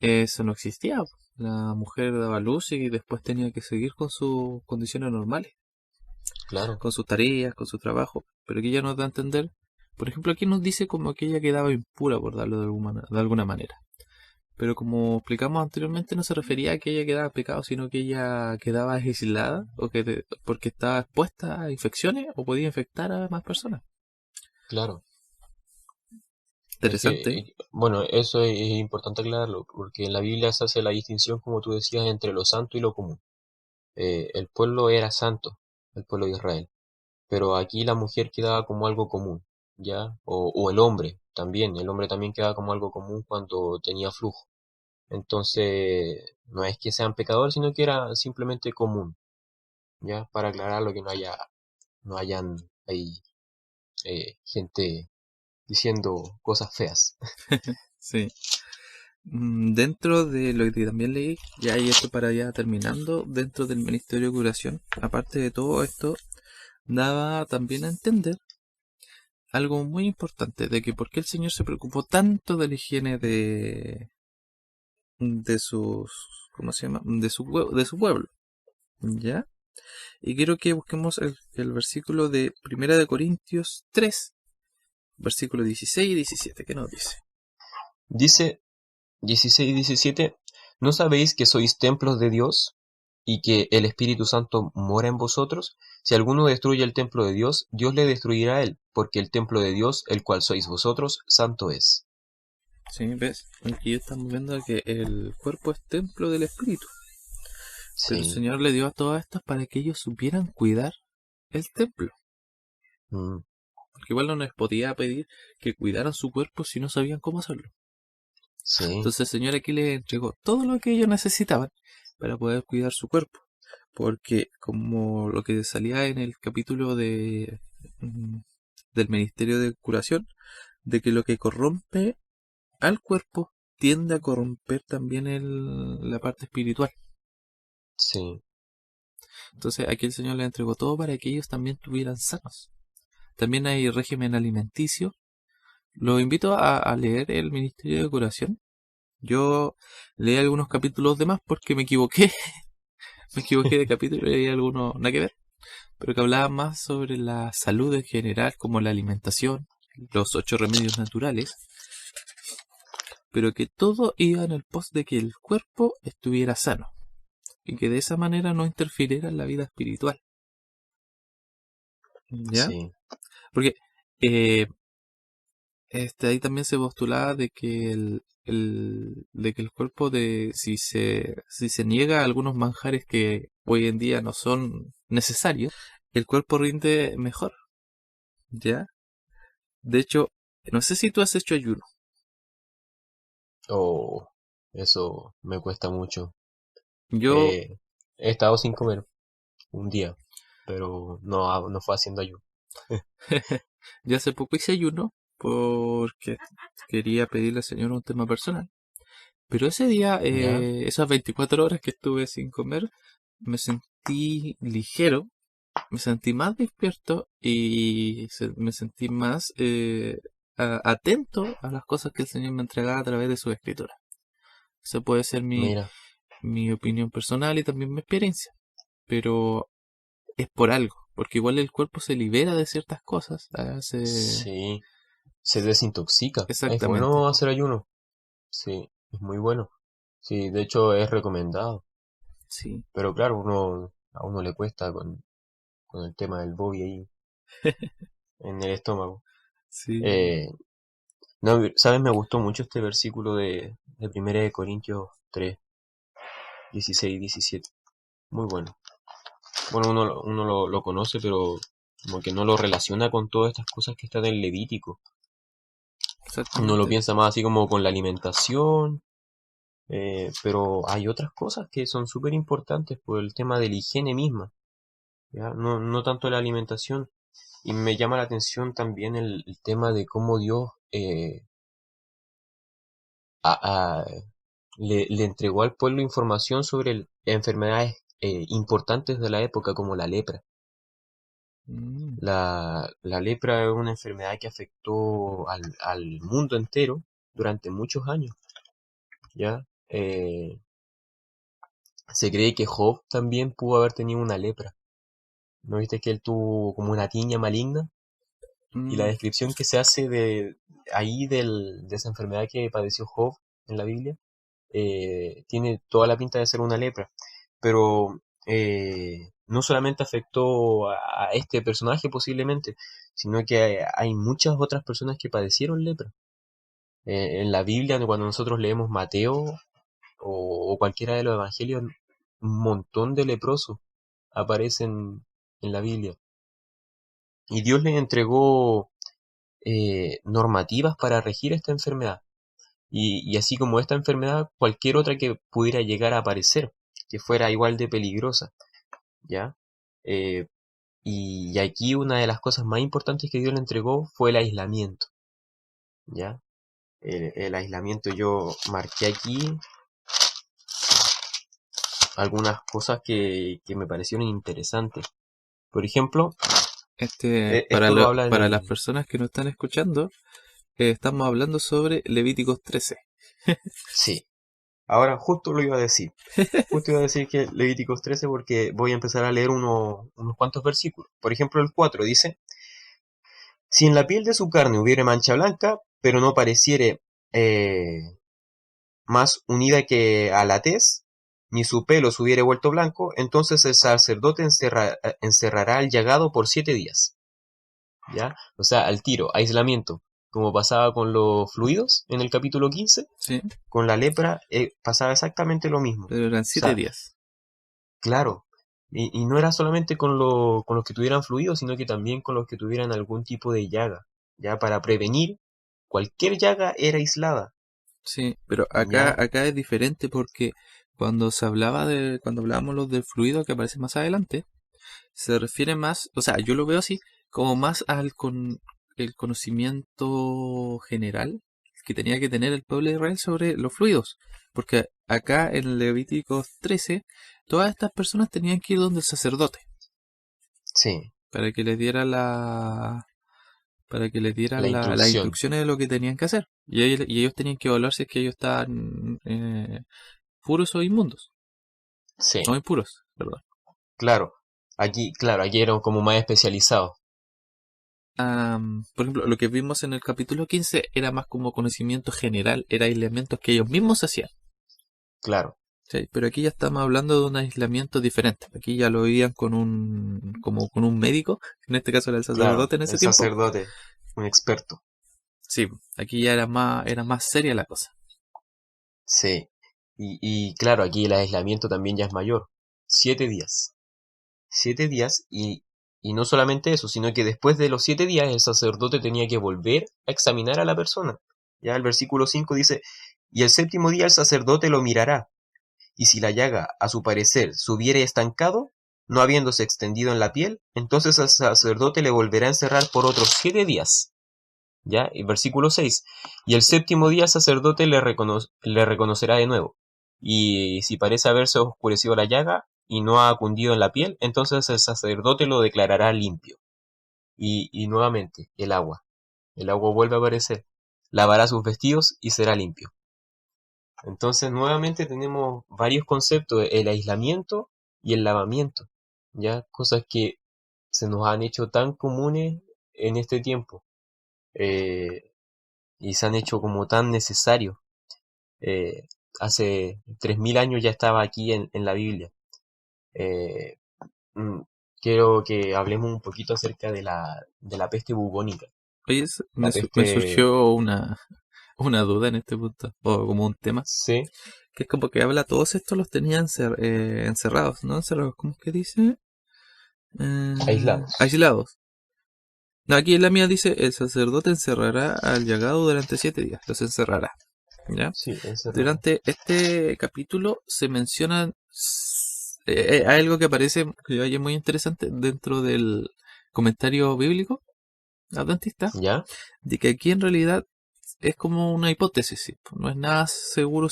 eso no existía. La mujer daba luz y después tenía que seguir con sus condiciones normales, claro, con sus tareas, con su trabajo. Pero aquí ya nos da a entender, por ejemplo, aquí nos dice como que ella quedaba impura, por darlo de alguna manera. Pero como explicamos anteriormente, no se refería a que ella quedaba pecado, sino que ella quedaba aislada porque estaba expuesta a infecciones o podía infectar a más personas. claro. Es que, Interesante. bueno, eso es importante aclararlo, porque en la Biblia se hace la distinción, como tú decías, entre lo santo y lo común. El pueblo era santo, el pueblo de Israel. Pero aquí la mujer quedaba como algo común, ¿ya? O el hombre también quedaba como algo común cuando tenía flujo. Entonces, no es que sean pecadores, sino que era simplemente común, ¿ya? Para aclararlo que no hayan ahí gente diciendo cosas feas. Sí. Dentro de lo que también leí, ya y esto para ya terminando, dentro del Ministerio de Curación, aparte de todo esto, daba también a entender algo muy importante, de que por qué el Señor se preocupó tanto de la higiene de sus, ¿cómo se llama? De su pueblo, ¿ya? Y quiero que busquemos el versículo de Primera de Corintios 3, versículos 16 y 17, ¿qué nos dice? Dice 16 y 17, ¿no sabéis que sois templos de Dios y que el Espíritu Santo mora en vosotros? Si alguno destruye el templo de Dios, Dios le destruirá a él, porque el templo de Dios, el cual sois vosotros, santo es. Sí, ¿ves? Aquí estamos viendo que el cuerpo es templo del Espíritu. Pero el Sí, Señor le dio a todas estas para que ellos supieran cuidar el templo. mm, Porque igual no les podía pedir que cuidaran su cuerpo si no sabían cómo hacerlo. Sí, Entonces el Señor aquí les entregó todo lo que ellos necesitaban para poder cuidar su cuerpo. Porque como lo que salía en el capítulo mm, del Ministerio de Curación, de que lo que corrompe al cuerpo tiende a corromper también la parte espiritual. sí, Entonces aquí el Señor les entregó todo para que ellos también estuvieran sanos. También hay régimen alimenticio. Los invito a leer el Ministerio de Curación. Yo leí algunos capítulos de más porque me equivoqué. Me equivoqué de capítulo y leí algunos nada que ver. Pero que hablaban más sobre la salud en general, como la alimentación, los 8 remedios naturales. Pero que todo iba en el pos de que el cuerpo estuviera sano. Y que de esa manera no interfiriera en la vida espiritual. ¿Ya? sí, Porque eh, ahí también se postulaba de que de que el cuerpo si se niega a algunos manjares que hoy en día no son necesarios, el cuerpo rinde mejor, ¿ya? De hecho, no sé si tú has hecho ayuno. oh, eso me cuesta mucho. Yo, Eh, He estado sin comer un día, pero no fue haciendo ayuno. ya hace poco hice ayuno porque quería pedirle al Señor un tema personal. Pero ese día, ¿Ya? esas 24 horas que estuve sin comer, me sentí ligero, me sentí más despierto y me sentí más atento a las cosas que el Señor me entregaba a través de su escritura. Esa puede ser Mira, mi opinión personal y también mi experiencia, pero es por algo, porque igual el cuerpo se libera de ciertas cosas. sí, se desintoxica. Es Exactamente, bueno hacer ayuno. Sí, es muy bueno. Sí, de hecho es recomendado. sí, Pero claro, a uno le cuesta con el tema del bobby ahí en el estómago. sí, Eh, no, ¿sabes? Me gustó mucho este versículo de 1 de Corintios 3, 16 y 17. Muy bueno. Bueno, lo conoce, pero como que no lo relaciona con todas estas cosas que están en Levítico. Uno lo exactamente. piensa más así como con la alimentación, pero hay otras cosas que son súper importantes por el tema de la higiene misma, ¿ya? No tanto la alimentación. Y me llama la atención también el tema de cómo Dios a- a- le entregó al pueblo información sobre enfermedades importantes de la época como la lepra. Mm, La lepra es una enfermedad que afectó al mundo entero durante muchos años, ¿ya? Se cree que Job también pudo haber tenido una lepra. ¿No viste que él tuvo como una tiña maligna? Y la mm, descripción que se hace de ahí de esa enfermedad que padeció Job en la Biblia tiene toda la pinta de ser una lepra. Pero no solamente afectó a este personaje posiblemente, sino que hay muchas otras personas que padecieron lepra. En la Biblia, cuando nosotros leemos Mateo o cualquiera de los evangelios, un montón de leprosos aparecen en la Biblia. Y Dios les entregó normativas para regir esta enfermedad. Y así como esta enfermedad, cualquier otra que pudiera llegar a aparecer, que fuera igual de peligrosa, ¿ya? Eh, y aquí una de las cosas más importantes que Dios le entregó fue el aislamiento, ¿ya? El aislamiento, yo marqué aquí algunas cosas que me parecieron interesantes. Por ejemplo, esto lo habla en para las el... personas que nos están escuchando, estamos hablando sobre Levíticos 13. Sí, ahora justo lo iba a decir. Justo iba a decir que Levíticos 13 porque voy a empezar a leer unos cuantos versículos. Por ejemplo, el 4 dice, si en la piel de su carne hubiere mancha blanca, pero no pareciere más unida que a la tez, ni su pelo se hubiere vuelto blanco, entonces el sacerdote encerrará al llagado por 7 días. ¿Ya? O sea, al tiro, aislamiento. Como pasaba con los fluidos en el capítulo 15, Sí, con la lepra pasaba exactamente lo mismo. O pero eran siete sea, días. claro, Y no era solamente con los que tuvieran fluido, sino que también con los que tuvieran algún tipo de llaga. Ya para prevenir, cualquier llaga era aislada. Sí, pero Ya, acá es diferente porque cuando hablábamos los del fluido que aparece más adelante, se refiere más, o sea, yo lo veo así, como más el conocimiento general que tenía que tener el pueblo de Israel sobre los fluidos. Porque acá en Levíticos 13, todas estas personas tenían que ir donde el sacerdote sí, para que les diera la las instrucción. instrucciones de lo que tenían que hacer. Y ellos tenían que evaluar si es que ellos estaban puros o inmundos. Sí, No impuros, perdón. claro, aquí eran como más especializados. Por ejemplo, lo que vimos en el capítulo 15 era más como conocimiento general, era aislamientos que ellos mismos hacían. Claro, ¿Sí? Pero aquí ya estamos hablando de un aislamiento diferente. Aquí ya lo veían como con un médico, en este caso era el claro, sacerdote en ese el tiempo. sacerdote, un experto. Sí, aquí ya era más seria la cosa. Sí, y claro, aquí el aislamiento también ya es mayor. 7 días. 7 días y no solamente eso, sino que después de los 7 días el sacerdote tenía que volver a examinar a la persona. Ya el versículo 5 dice, y el séptimo día el sacerdote lo mirará, y si la llaga a su parecer se hubiere estancado, no habiéndose extendido en la piel, entonces el sacerdote le volverá a encerrar por otros 7 días. ¿Ya? Y versículo 6. Y el séptimo día el sacerdote le reconocerá de nuevo. Y si parece haberse oscurecido la llaga y no ha cundido en la piel, entonces el sacerdote lo declarará limpio. Y nuevamente, el agua. El agua vuelve a aparecer. Lavará sus vestidos y será limpio. Entonces, nuevamente tenemos varios conceptos, el aislamiento y el lavamiento. ¿Ya? Cosas que se nos han hecho tan comunes en este tiempo. Eh, y se han hecho como tan necesarios. Eh, Hace 3000 años ya estaba aquí en la Biblia. Eh, mm, Quiero que hablemos un poquito acerca de la peste bubónica. Oye, La me peste, surgió una duda en este punto, o como un tema, sí, que es como que habla, todos estos los tenían encerrados, ¿no? Encerrados, ¿cómo es que dice? aislados. Aislados. No, aquí en la mía dice, el sacerdote encerrará al llagado durante 7 días, los encerrará, ¿ya? Sí, encerrado. Durante este capítulo se menciona hay algo que aparece, que yo es muy interesante dentro del comentario bíblico adventista, ¿Ya? de que aquí en realidad es como una hipótesis, ¿sí? No es nada seguro,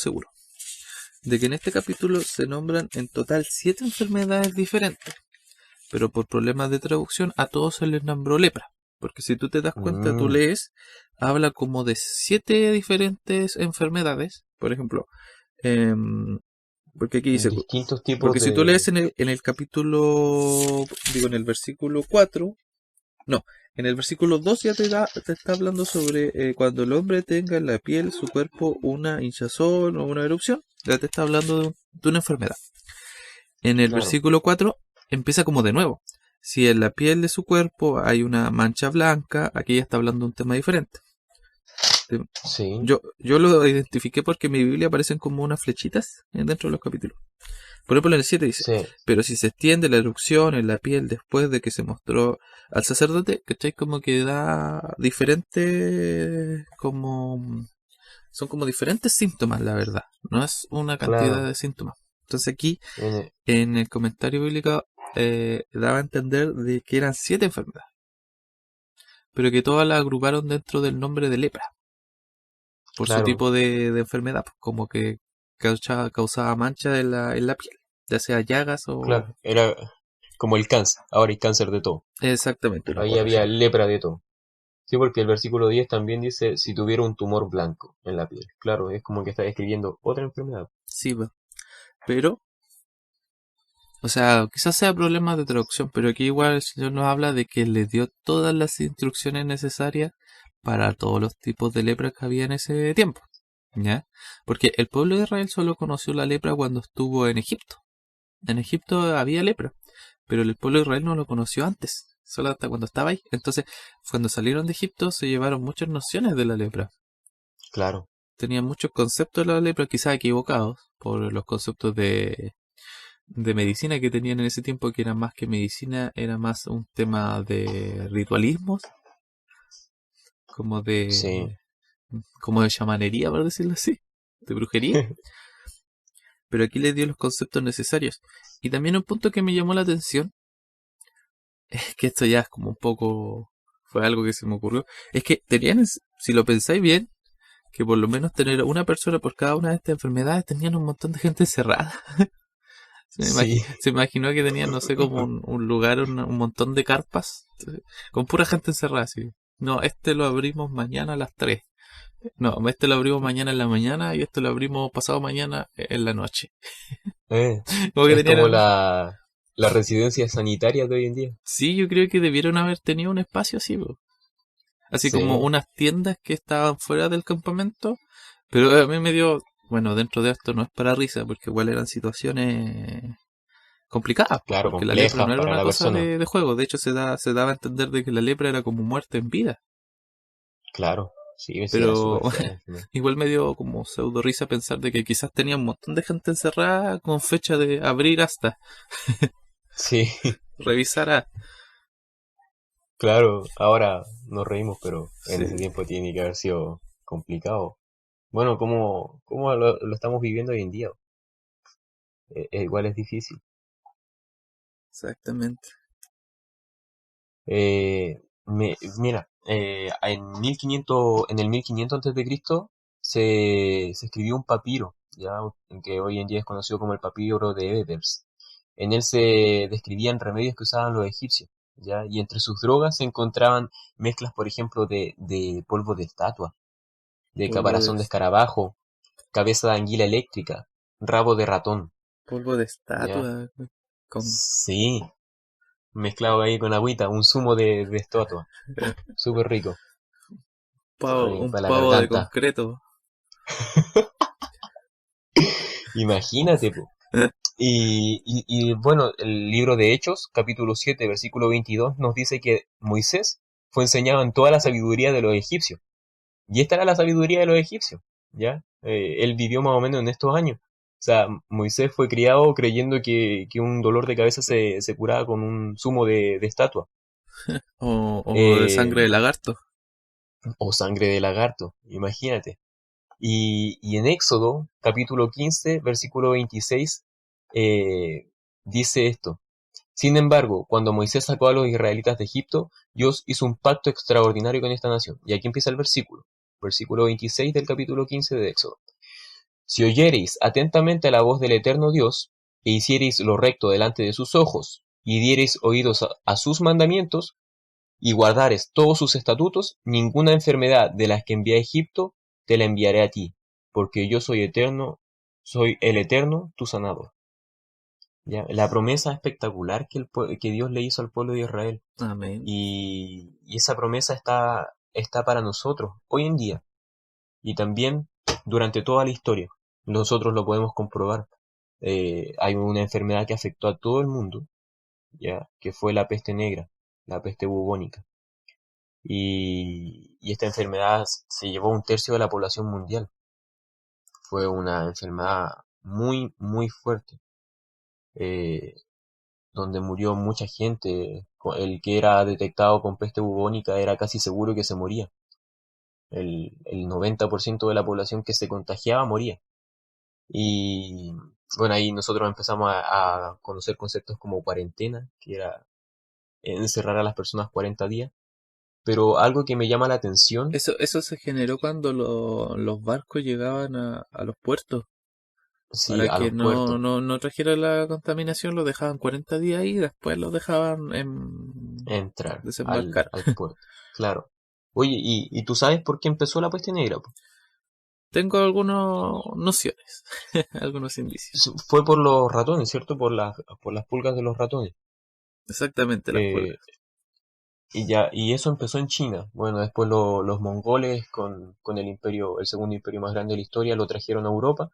de que en este capítulo se nombran en total 7 enfermedades diferentes, pero por problemas de traducción a todos se les nombró lepra. Porque si tú te das cuenta, tú Mm, lees, habla como de 7 diferentes enfermedades. Por ejemplo, em, porque aquí dice, distintos tipos porque si tú de... lees en el capítulo, digo, en el versículo 4 no, en el versículo 2 ya te está hablando sobre cuando el hombre tenga en la piel, su cuerpo, una hinchazón o una erupción, ya te está hablando de una enfermedad. En el Claro, versículo 4 empieza como de nuevo. Si en la piel de su cuerpo hay una mancha blanca, aquí ya está hablando de un tema diferente. sí, Yo lo identifiqué porque en mi Biblia aparecen como unas flechitas dentro de los capítulos. Por ejemplo, en el 7 dice, sí, pero si se extiende la erupción en la piel después de que se mostró al sacerdote, ¿cachai? Como que da diferentes, son como diferentes síntomas, la verdad. No es una cantidad claro. de síntomas. Entonces aquí, En e- en el comentario bíblico, daba a entender de que eran 7 enfermedades, pero que todas las agruparon dentro del nombre de lepra, por su claro, tipo de enfermedad, pues, como que causaba mancha en la piel, ya sea llagas o... claro. Era como el cáncer. Ahora hay cáncer de todo. Exactamente, una Ahí cosa así. había lepra de todo. Sí, porque el versículo 10 también dice si tuviera un tumor blanco en la piel. Claro, es como que está describiendo otra enfermedad. Sí, pues. Pero, o sea, quizás sea problema de traducción, pero aquí igual el Señor nos habla de que le dio todas las instrucciones necesarias para todos los tipos de lepra que había en ese tiempo. ¿Ya? Porque el pueblo de Israel solo conoció la lepra cuando estuvo en Egipto. En Egipto había lepra, pero el pueblo de Israel no lo conoció antes, solo hasta cuando estaba ahí. Entonces, cuando salieron de Egipto se llevaron muchas nociones de la lepra. Claro, Tenían muchos conceptos de la lepra, quizás equivocados por los conceptos de medicina que tenían en ese tiempo, que era más que medicina, era más un tema de ritualismos, como Sí. de, como de chamanería, por decirlo así, de brujería. Pero aquí les dio los conceptos necesarios. Y también un punto que me llamó la atención, es que esto ya es como un poco, fue algo que se me ocurrió, es que tenían, si lo pensáis bien, que por lo menos tener una persona por cada una de estas enfermedades, tenían un montón de gente encerrada. Sí. Se imaginó que tenían, no sé, como un lugar, un montón de carpas, con pura gente encerrada, así. No, este lo abrimos mañana a las 3. No, este lo abrimos mañana en la mañana y este lo abrimos pasado mañana en la noche. Eh, Como que es como tenían... la residencia sanitaria de hoy en día. Sí, yo creo que debieron haber tenido un espacio así, po. Así como Sí, unas tiendas que estaban fuera del campamento, pero a mí me dio... Bueno, dentro de esto no es para risa, porque igual eran situaciones complicadas, pues, claro, porque la lepra complejas no era para una la cosa persona. de juego. De hecho, se daba a entender de que la lepra era como muerte en vida. Claro, sí, sí, era Pero súper fea la enfermedad. igual me dio como pseudo risa pensar de que quizás tenía un montón de gente encerrada con fecha de abrir hasta, Sí, revisar a... claro, ahora nos reímos, pero en ese Sí, tiempo tiene que haber sido complicado. Bueno, ¿cómo lo estamos viviendo hoy en día? Igual es difícil. exactamente. Mira, en el 1500 antes de Cristo se escribió un papiro, ya, que hoy en día es conocido como el papiro de Ebers. En él se describían remedios que usaban los egipcios, ya, y entre sus drogas se encontraban mezclas, por ejemplo, de polvo de estatua, de Polvo de, caparazón de escarabajo, cabeza de anguila eléctrica, rabo de ratón, polvo de ya. estatua con Sí, mezclado ahí con agüita, un zumo de estatua, súper rico. un Para la pavo de garganta. concreto. Imagínate, po. Bueno, el libro de Hechos, capítulo 7 versículo 22 nos dice que Moisés fue enseñado en toda la sabiduría de los egipcios. Y esta era la sabiduría de los egipcios, ¿ya? Él vivió más o menos en estos años. O sea, Moisés fue criado creyendo que un dolor de cabeza se curaba con un zumo de estatua. O de Eh, sangre de lagarto. o sangre de lagarto, imagínate. Y en Éxodo, capítulo 15, versículo 26, dice esto. Sin embargo, cuando Moisés sacó a los israelitas de Egipto, Dios hizo un pacto extraordinario con esta nación. Y aquí empieza el versículo 26 del capítulo 15 de Éxodo. Si oyereis atentamente a la voz del eterno Dios, e hiciereis lo recto delante de sus ojos, y diereis oídos a sus mandamientos, y guardares todos sus estatutos, ninguna enfermedad de las que envié a Egipto te la enviaré a ti, porque yo soy eterno, soy el eterno, tu sanador. ¿Ya? La promesa espectacular que Dios le hizo al pueblo de Israel. Amén. Y esa promesa está para nosotros hoy en día y también durante toda la historia. Nosotros lo podemos comprobar. Hay una enfermedad que afectó a todo el mundo, ya, que fue la peste negra, la peste bubónica. Y esta enfermedad se llevó un tercio de la población mundial. Fue una enfermedad muy, muy fuerte, eh, donde murió mucha gente. El que era detectado con peste bubónica era casi seguro que se moría. El 90% de la población que se contagiaba moría. Y bueno, ahí nosotros empezamos a conocer conceptos como cuarentena, que era encerrar a las personas 40 días. Pero algo que me llama la atención, Eso se generó cuando los barcos llegaban a los puertos. sí, Para a que los puertos, no trajera la contaminación, lo dejaban 40 días ahí y después lo dejaban en entrar desembarcar. al puerto. Claro. Oye, ¿y tú sabes por qué empezó la peste negra, po? Tengo algunas nociones, algunos indicios. Fue por los ratones, ¿cierto? Por las pulgas de los ratones. Exactamente, las Eh, pulgas. y eso empezó en China. Bueno, después los mongoles con el imperio, el segundo imperio más grande de la historia, lo trajeron a Europa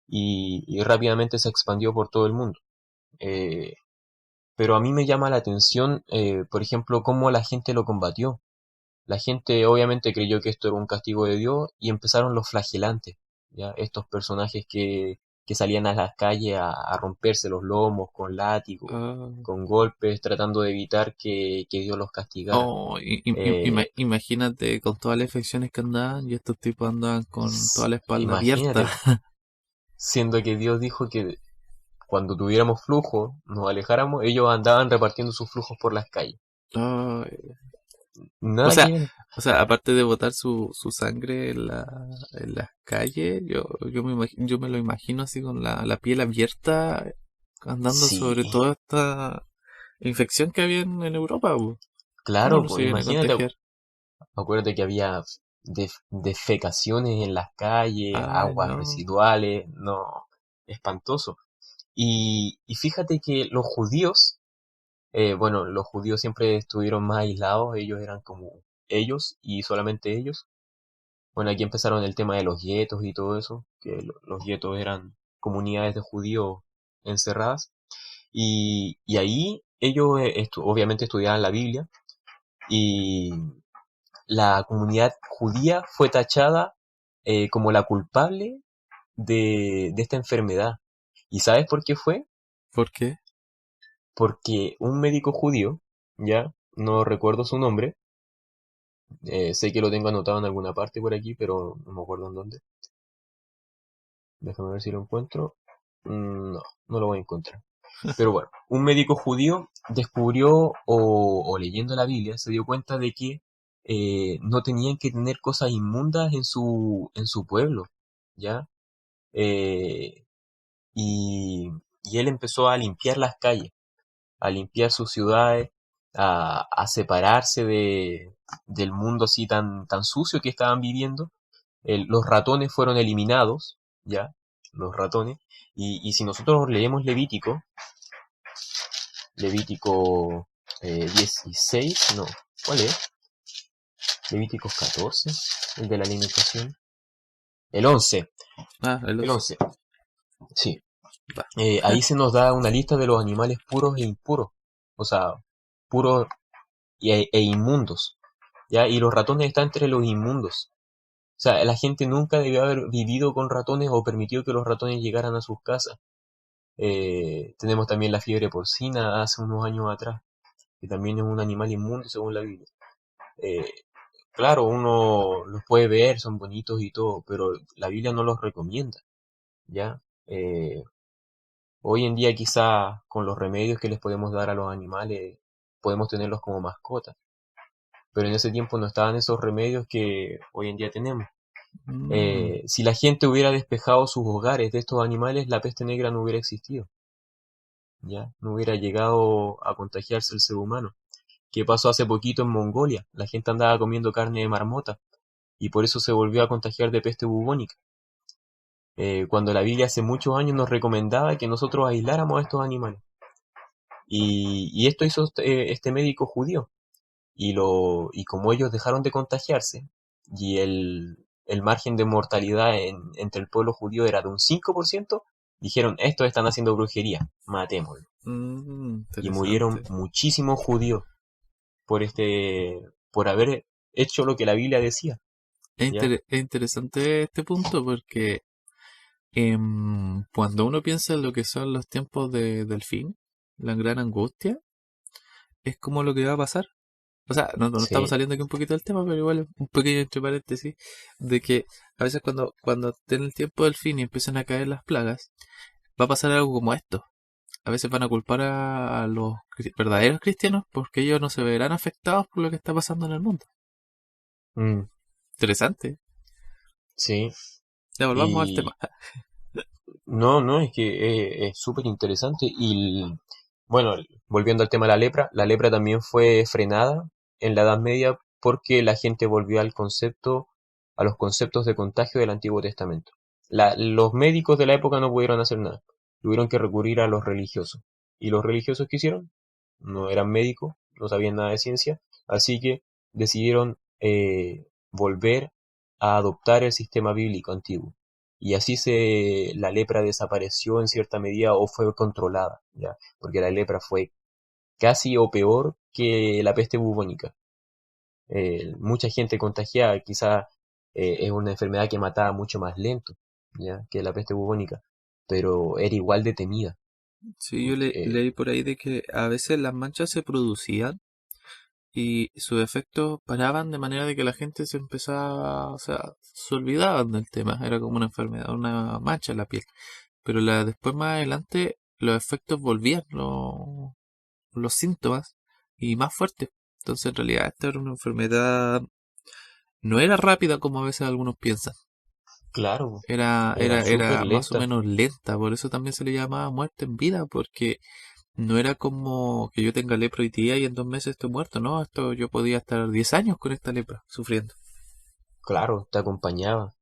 y rápidamente se expandió por todo el mundo. Eh, pero a mí me llama la atención, por ejemplo, cómo la gente lo combatió. La gente obviamente creyó que esto era un castigo de Dios y empezaron los flagelantes, ¿ya? Estos personajes que salían a las calles a romperse los lomos con látigos, Ah, con golpes, tratando de evitar que Dios los castigara. oh, Eh, imagínate con todas las infecciones que andaban y estos tipos andaban con toda la espalda abierta. Imagínate, siendo que Dios dijo que cuando tuviéramos flujo, nos alejáramos, ellos andaban repartiendo sus flujos por las calles. Ay, o Nada que sea, ver. aparte de botar su sangre en las calles, yo me lo imagino así con la piel abierta, andando sobre Sí, toda esta infección que había en Europa, po. ¿Cómo claro, no se pues iban a imagínate, contagiar? acuérdate que había defecaciones en las calles, Ay, aguas no. residuales, no, espantoso. Y fíjate que los judíos, bueno, los judíos siempre estuvieron más aislados, ellos eran como ellos y solamente ellos. Bueno, aquí empezaron el tema de los guetos y todo eso, que los guetos eran comunidades de judíos encerradas. Y ahí ellos obviamente estudiaban la Biblia y la comunidad judía fue tachada como la culpable de esta enfermedad. ¿Y sabes por qué fue? ¿Por qué? Porque un médico judío, ya, no recuerdo su nombre, sé que lo tengo anotado en alguna parte por aquí, pero no me acuerdo en dónde. Déjame ver si lo encuentro. No, no lo voy a encontrar. Pero bueno, un médico judío descubrió o leyendo la Biblia se dio cuenta de que no tenían que tener cosas inmundas en su pueblo, ¿ya? Eh, y él empezó a limpiar las calles, a limpiar sus ciudades, a separarse del mundo así tan sucio que estaban viviendo. Los ratones fueron eliminados, ¿ya? Los ratones. Y si nosotros leemos Levítico 16, no, ¿cuál es? Levíticos 14, el de la alimentación. El 11, Ah, el el oso. 11, sí. Va. Ahí se nos da una lista de los animales puros e impuros, o sea, puros e inmundos, ¿ya? Y los ratones están entre los inmundos. O sea, la gente nunca debió haber vivido con ratones o permitido que los ratones llegaran a sus casas. Tenemos también la fiebre porcina hace unos años atrás, que también es un animal inmundo según la Biblia. Eh, claro, uno los puede ver, son bonitos y todo, pero la Biblia no los recomienda, ¿ya? Hoy en día quizá con los remedios que les podemos dar a los animales, podemos tenerlos como mascotas, pero en ese tiempo no estaban esos remedios que hoy en día tenemos. Mm, Si la gente hubiera despejado sus hogares de estos animales, la peste negra no hubiera existido, ¿ya? No hubiera llegado a contagiarse el ser humano. ¿Qué pasó hace poquito en Mongolia? La gente andaba comiendo carne de marmota y por eso se volvió a contagiar de peste bubónica. Cuando la Biblia hace muchos años nos recomendaba que nosotros aisláramos a estos animales. Y esto hizo este médico judío. Y como ellos dejaron de contagiarse y el margen de mortalidad entre el pueblo judío era de un 5%, dijeron, estos están haciendo brujería, matémoslo. Y murieron interesante. muchísimos judíos por haber hecho lo que la Biblia decía, ¿ya? Es interesante este punto porque cuando uno piensa en lo que son los tiempos del fin, la gran angustia, es como lo que va a pasar. O sea, no estamos Sí, saliendo aquí un poquito del tema, pero igual un pequeño entre paréntesis, de que a veces cuando estén el tiempo del fin y empiezan a caer las plagas, va a pasar algo como esto. A veces van a culpar a los verdaderos cristianos porque ellos no se verán afectados por lo que está pasando en el mundo. mm, Interesante. sí. Ya volvamos al tema. Y no, no, es que es súper interesante. Bueno, volviendo al tema de la lepra también fue frenada en la Edad Media porque la gente volvió a los conceptos de contagio del Antiguo Testamento. Los médicos de la época no pudieron hacer nada, tuvieron que recurrir a los religiosos. ¿Y los religiosos qué hicieron? No eran médicos, no sabían nada de ciencia, así que decidieron volver a adoptar el sistema bíblico antiguo. Y así la lepra desapareció en cierta medida o fue controlada, ¿ya? Porque la lepra fue casi o peor que la peste bubónica. Mucha gente contagiada, quizá es una enfermedad que mataba mucho más lento, ¿ya? Que la peste bubónica. pero era igual de temida. Sí, yo Eh, leí por ahí de que a veces las manchas se producían y sus efectos paraban de manera de que la gente se empezaba, o sea, se olvidaban del tema. Era como una enfermedad, una mancha en la piel. Pero después más adelante los efectos volvían, los síntomas, y más fuertes. Entonces en realidad esta era una enfermedad, no era rápida como a veces algunos piensan. claro, Era, era era, súper era más o lenta. menos lenta, por eso también se le llamaba muerte en vida, porque no era como que yo tenga lepra hoy día y en 2 meses estoy muerto, no, esto yo podía estar 10 años con esta lepra, sufriendo. Claro, te acompañaba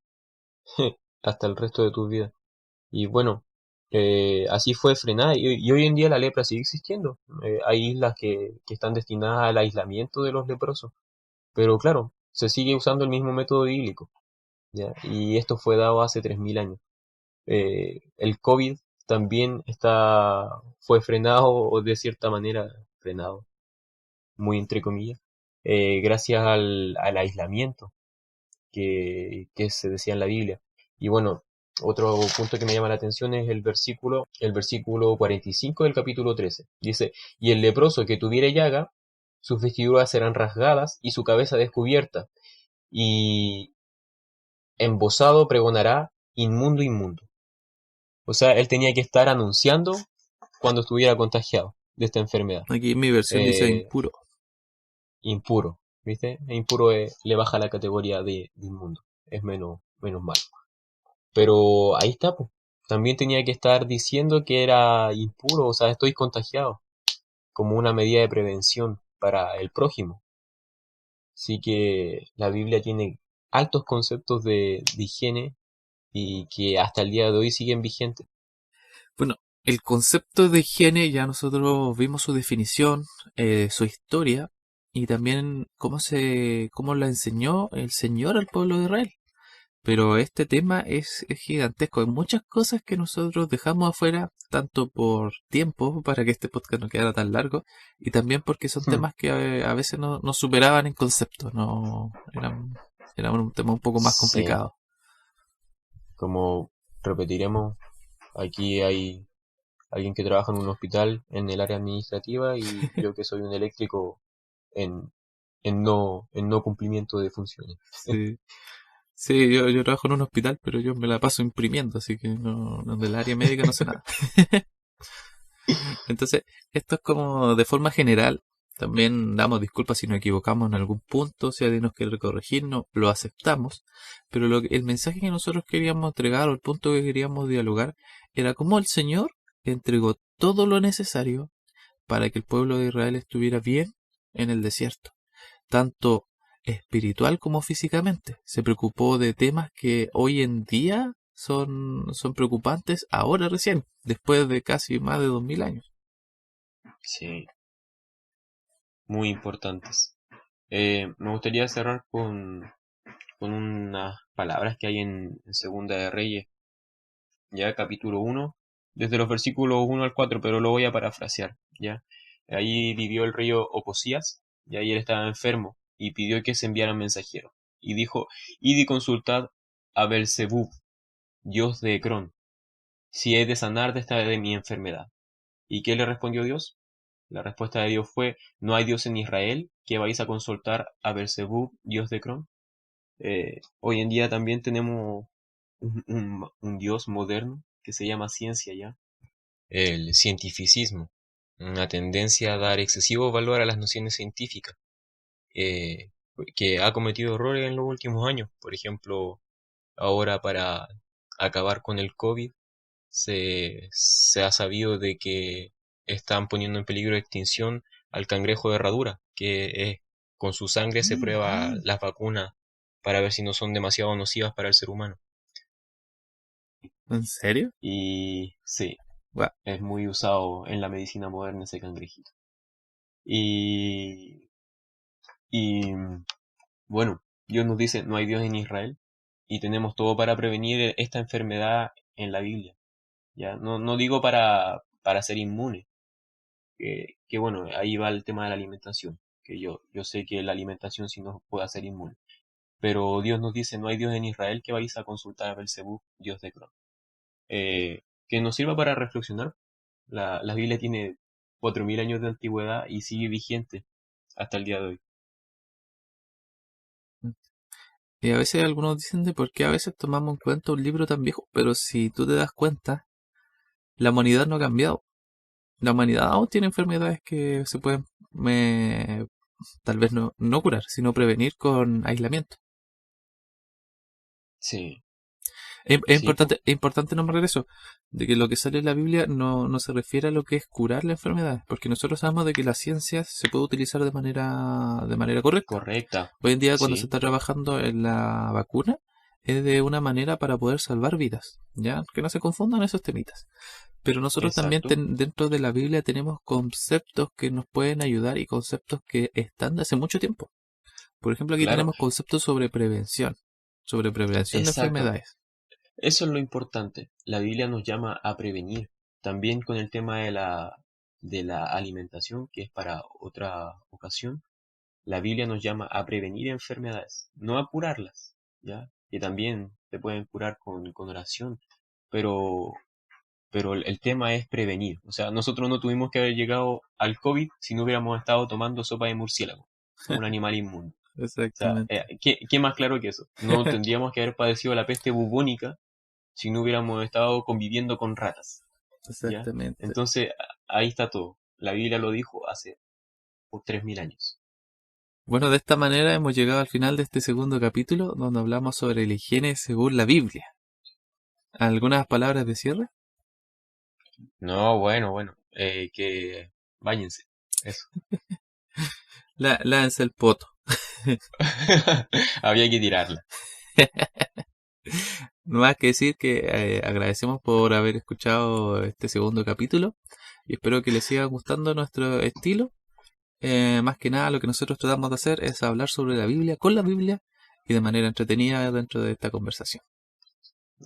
hasta el resto de tu vida. Y bueno, así fue frenada y hoy en día la lepra sigue existiendo. Hay islas que están destinadas al aislamiento de los leprosos, pero claro, se sigue usando el mismo método bíblico, ¿ya? Y esto fue dado hace 3000 años. El COVID también fue frenado o de cierta manera frenado, muy entre comillas, gracias al aislamiento que se decía en la Biblia. Y bueno, otro punto que me llama la atención es el versículo 45 del capítulo 13. Dice, y el leproso que tuviere llaga, sus vestiduras serán rasgadas y su cabeza descubierta, y embozado pregonará, inmundo, inmundo. O sea, él tenía que estar anunciando cuando estuviera contagiado de esta enfermedad. Aquí en mi versión dice Eh, impuro. impuro, ¿viste? E impuro le baja la categoría de inmundo. Es menos malo. Pero ahí está, pues. También tenía que estar diciendo que era impuro, o sea, estoy contagiado, como una medida de prevención para el prójimo. Así que la Biblia tiene altos conceptos de higiene y que hasta el día de hoy siguen vigentes. Bueno, el concepto de higiene ya nosotros vimos su definición, su historia y también cómo la enseñó el Señor al pueblo de Israel. Pero este tema es gigantesco. Hay muchas cosas que nosotros dejamos afuera, tanto por tiempo, para que este podcast no quedara tan largo, y también porque son temas que a veces no, nos superaban en concepto, no era un tema un poco más Sí, complicado. como repetiremos, aquí hay alguien que trabaja en un hospital en el área administrativa y yo que soy un eléctrico en, en no cumplimiento de funciones. Sí, sí, yo trabajo en un hospital, pero yo me la paso imprimiendo, así que no del área médica no sé nada. Entonces, esto es como de forma general. También damos disculpas si nos equivocamos en algún punto, si alguien nos quiere corregirnos, lo aceptamos. Pero el mensaje que nosotros queríamos entregar o el punto que queríamos dialogar era cómo el Señor entregó todo lo necesario para que el pueblo de Israel estuviera bien en el desierto, tanto espiritual como físicamente. Se preocupó de temas que hoy en día son preocupantes ahora recién, después de casi más de 2000 años. Sí, muy importantes. Me gustaría cerrar con unas palabras que hay en Segunda de Reyes, ya capítulo 1 desde los versículos 1 al 4, pero lo voy a parafrasear, ya. Ahí vivió el rey Ocosías, y ahí él estaba enfermo, y pidió que se enviaran mensajeros. Y dijo, id y consultad a Belzebub, dios de Ecrón, si he de sanar de mi enfermedad. ¿Y qué le respondió Dios? La respuesta de Dios fue, no hay Dios en Israel, que vais a consultar a Belzebub, dios de Ecrón. Hoy en día también tenemos un Dios moderno que se llama ciencia ya. El cientificismo, una tendencia a dar excesivo valor a las nociones científicas, eh, que ha cometido errores en los últimos años. Por ejemplo, ahora para acabar con el COVID, se ha sabido de que están poniendo en peligro de extinción al cangrejo de herradura, que con su sangre se prueba las vacunas para ver si no son demasiado nocivas para el ser humano. ¿En serio? Y sí, Guau. es muy usado en la medicina moderna ese cangrejito. Y, y bueno, Dios nos dice, no hay Dios en Israel y tenemos todo para prevenir esta enfermedad en la Biblia. Ya, no digo para ser inmune, que bueno, ahí va el tema de la alimentación, que yo sé que la alimentación sí nos puede hacer inmune. Pero Dios nos dice, no hay Dios en Israel, que vais a consultar a Belcebú, Dios de Cron. que nos sirva para reflexionar. La Biblia tiene 4000 años de antigüedad y sigue vigente hasta el día de hoy. Y a veces algunos dicen de por qué a veces tomamos en cuenta un libro tan viejo, pero si tú te das cuenta, la humanidad no ha cambiado. La humanidad aún tiene enfermedades que se pueden tal vez no curar, sino prevenir con aislamiento. Sí, Es sí, importante, es importante nombrar eso, de que lo que sale en la Biblia no se refiere a lo que es curar la enfermedad, porque nosotros sabemos de que la ciencia se puede utilizar de manera correcta. correcta. Hoy en día cuando se Sí, está trabajando en la vacuna es de una manera para poder salvar vidas, ¿ya? Que no se confundan esos temitas. Pero nosotros también exacto. dentro de la Biblia tenemos conceptos que nos pueden ayudar y conceptos que están de hace mucho tiempo. Por ejemplo, aquí Claro, tenemos conceptos sobre prevención de exacto. enfermedades. Eso es lo importante. La Biblia nos llama a prevenir. También con el tema de la alimentación, que es para otra ocasión. La Biblia nos llama a prevenir enfermedades, no a curarlas, ¿ya? Que también se pueden curar con oración, pero, pero el tema es prevenir. O sea, nosotros no tuvimos que haber llegado al COVID si no hubiéramos estado tomando sopa de murciélago, un animal inmundo. O sea, Exactamente. ¿qué más claro que eso? No tendríamos que haber padecido la peste bubónica si no hubiéramos estado conviviendo con ratas, ¿ya? Exactamente. Entonces, ahí está todo. La Biblia lo dijo hace 3000 años. Bueno, de esta manera hemos llegado al final de este segundo capítulo donde hablamos sobre la higiene según la Biblia. ¿Algunas palabras de cierre? No, bueno, que báñense, eso. Lávense el poto. Había que tirarla. No más que decir que agradecemos por haber escuchado este segundo capítulo y espero que les siga gustando nuestro estilo. Más que nada lo que nosotros tratamos de hacer es hablar sobre la Biblia con la Biblia y de manera entretenida dentro de esta conversación.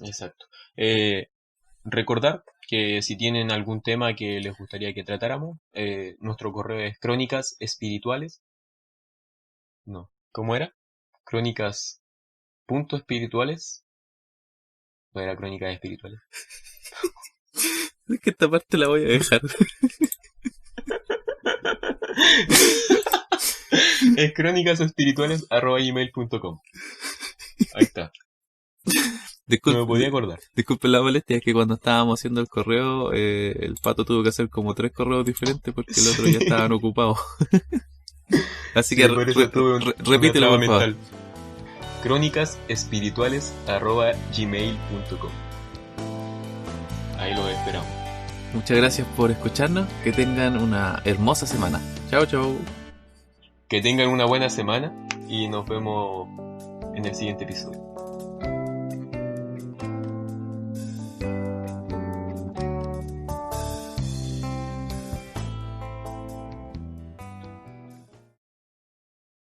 Exacto. Recordar que si tienen algún tema que les gustaría que tratáramos, nuestro correo es crónicas espirituales. No, ¿cómo era? Crónicas punto espirituales. No era crónicas espirituales. Es que esta parte la voy a dejar. Es crónicasespirituales@gmail.com. Ahí está. No me Disculpe, podía acordar. disculpe la molestia, es que cuando estábamos haciendo el correo, el pato tuvo que hacer como 3 correos diferentes porque el otro ya Sí, estaban ocupados. Así que sí, por eso tuve una repítelo, traba por favor. mental. Crónicasespirituales@gmail.com. Ahí los esperamos. Muchas gracias por escucharnos. Que tengan una hermosa semana. Chao, chao. Que tengan una buena semana y nos vemos en el siguiente episodio.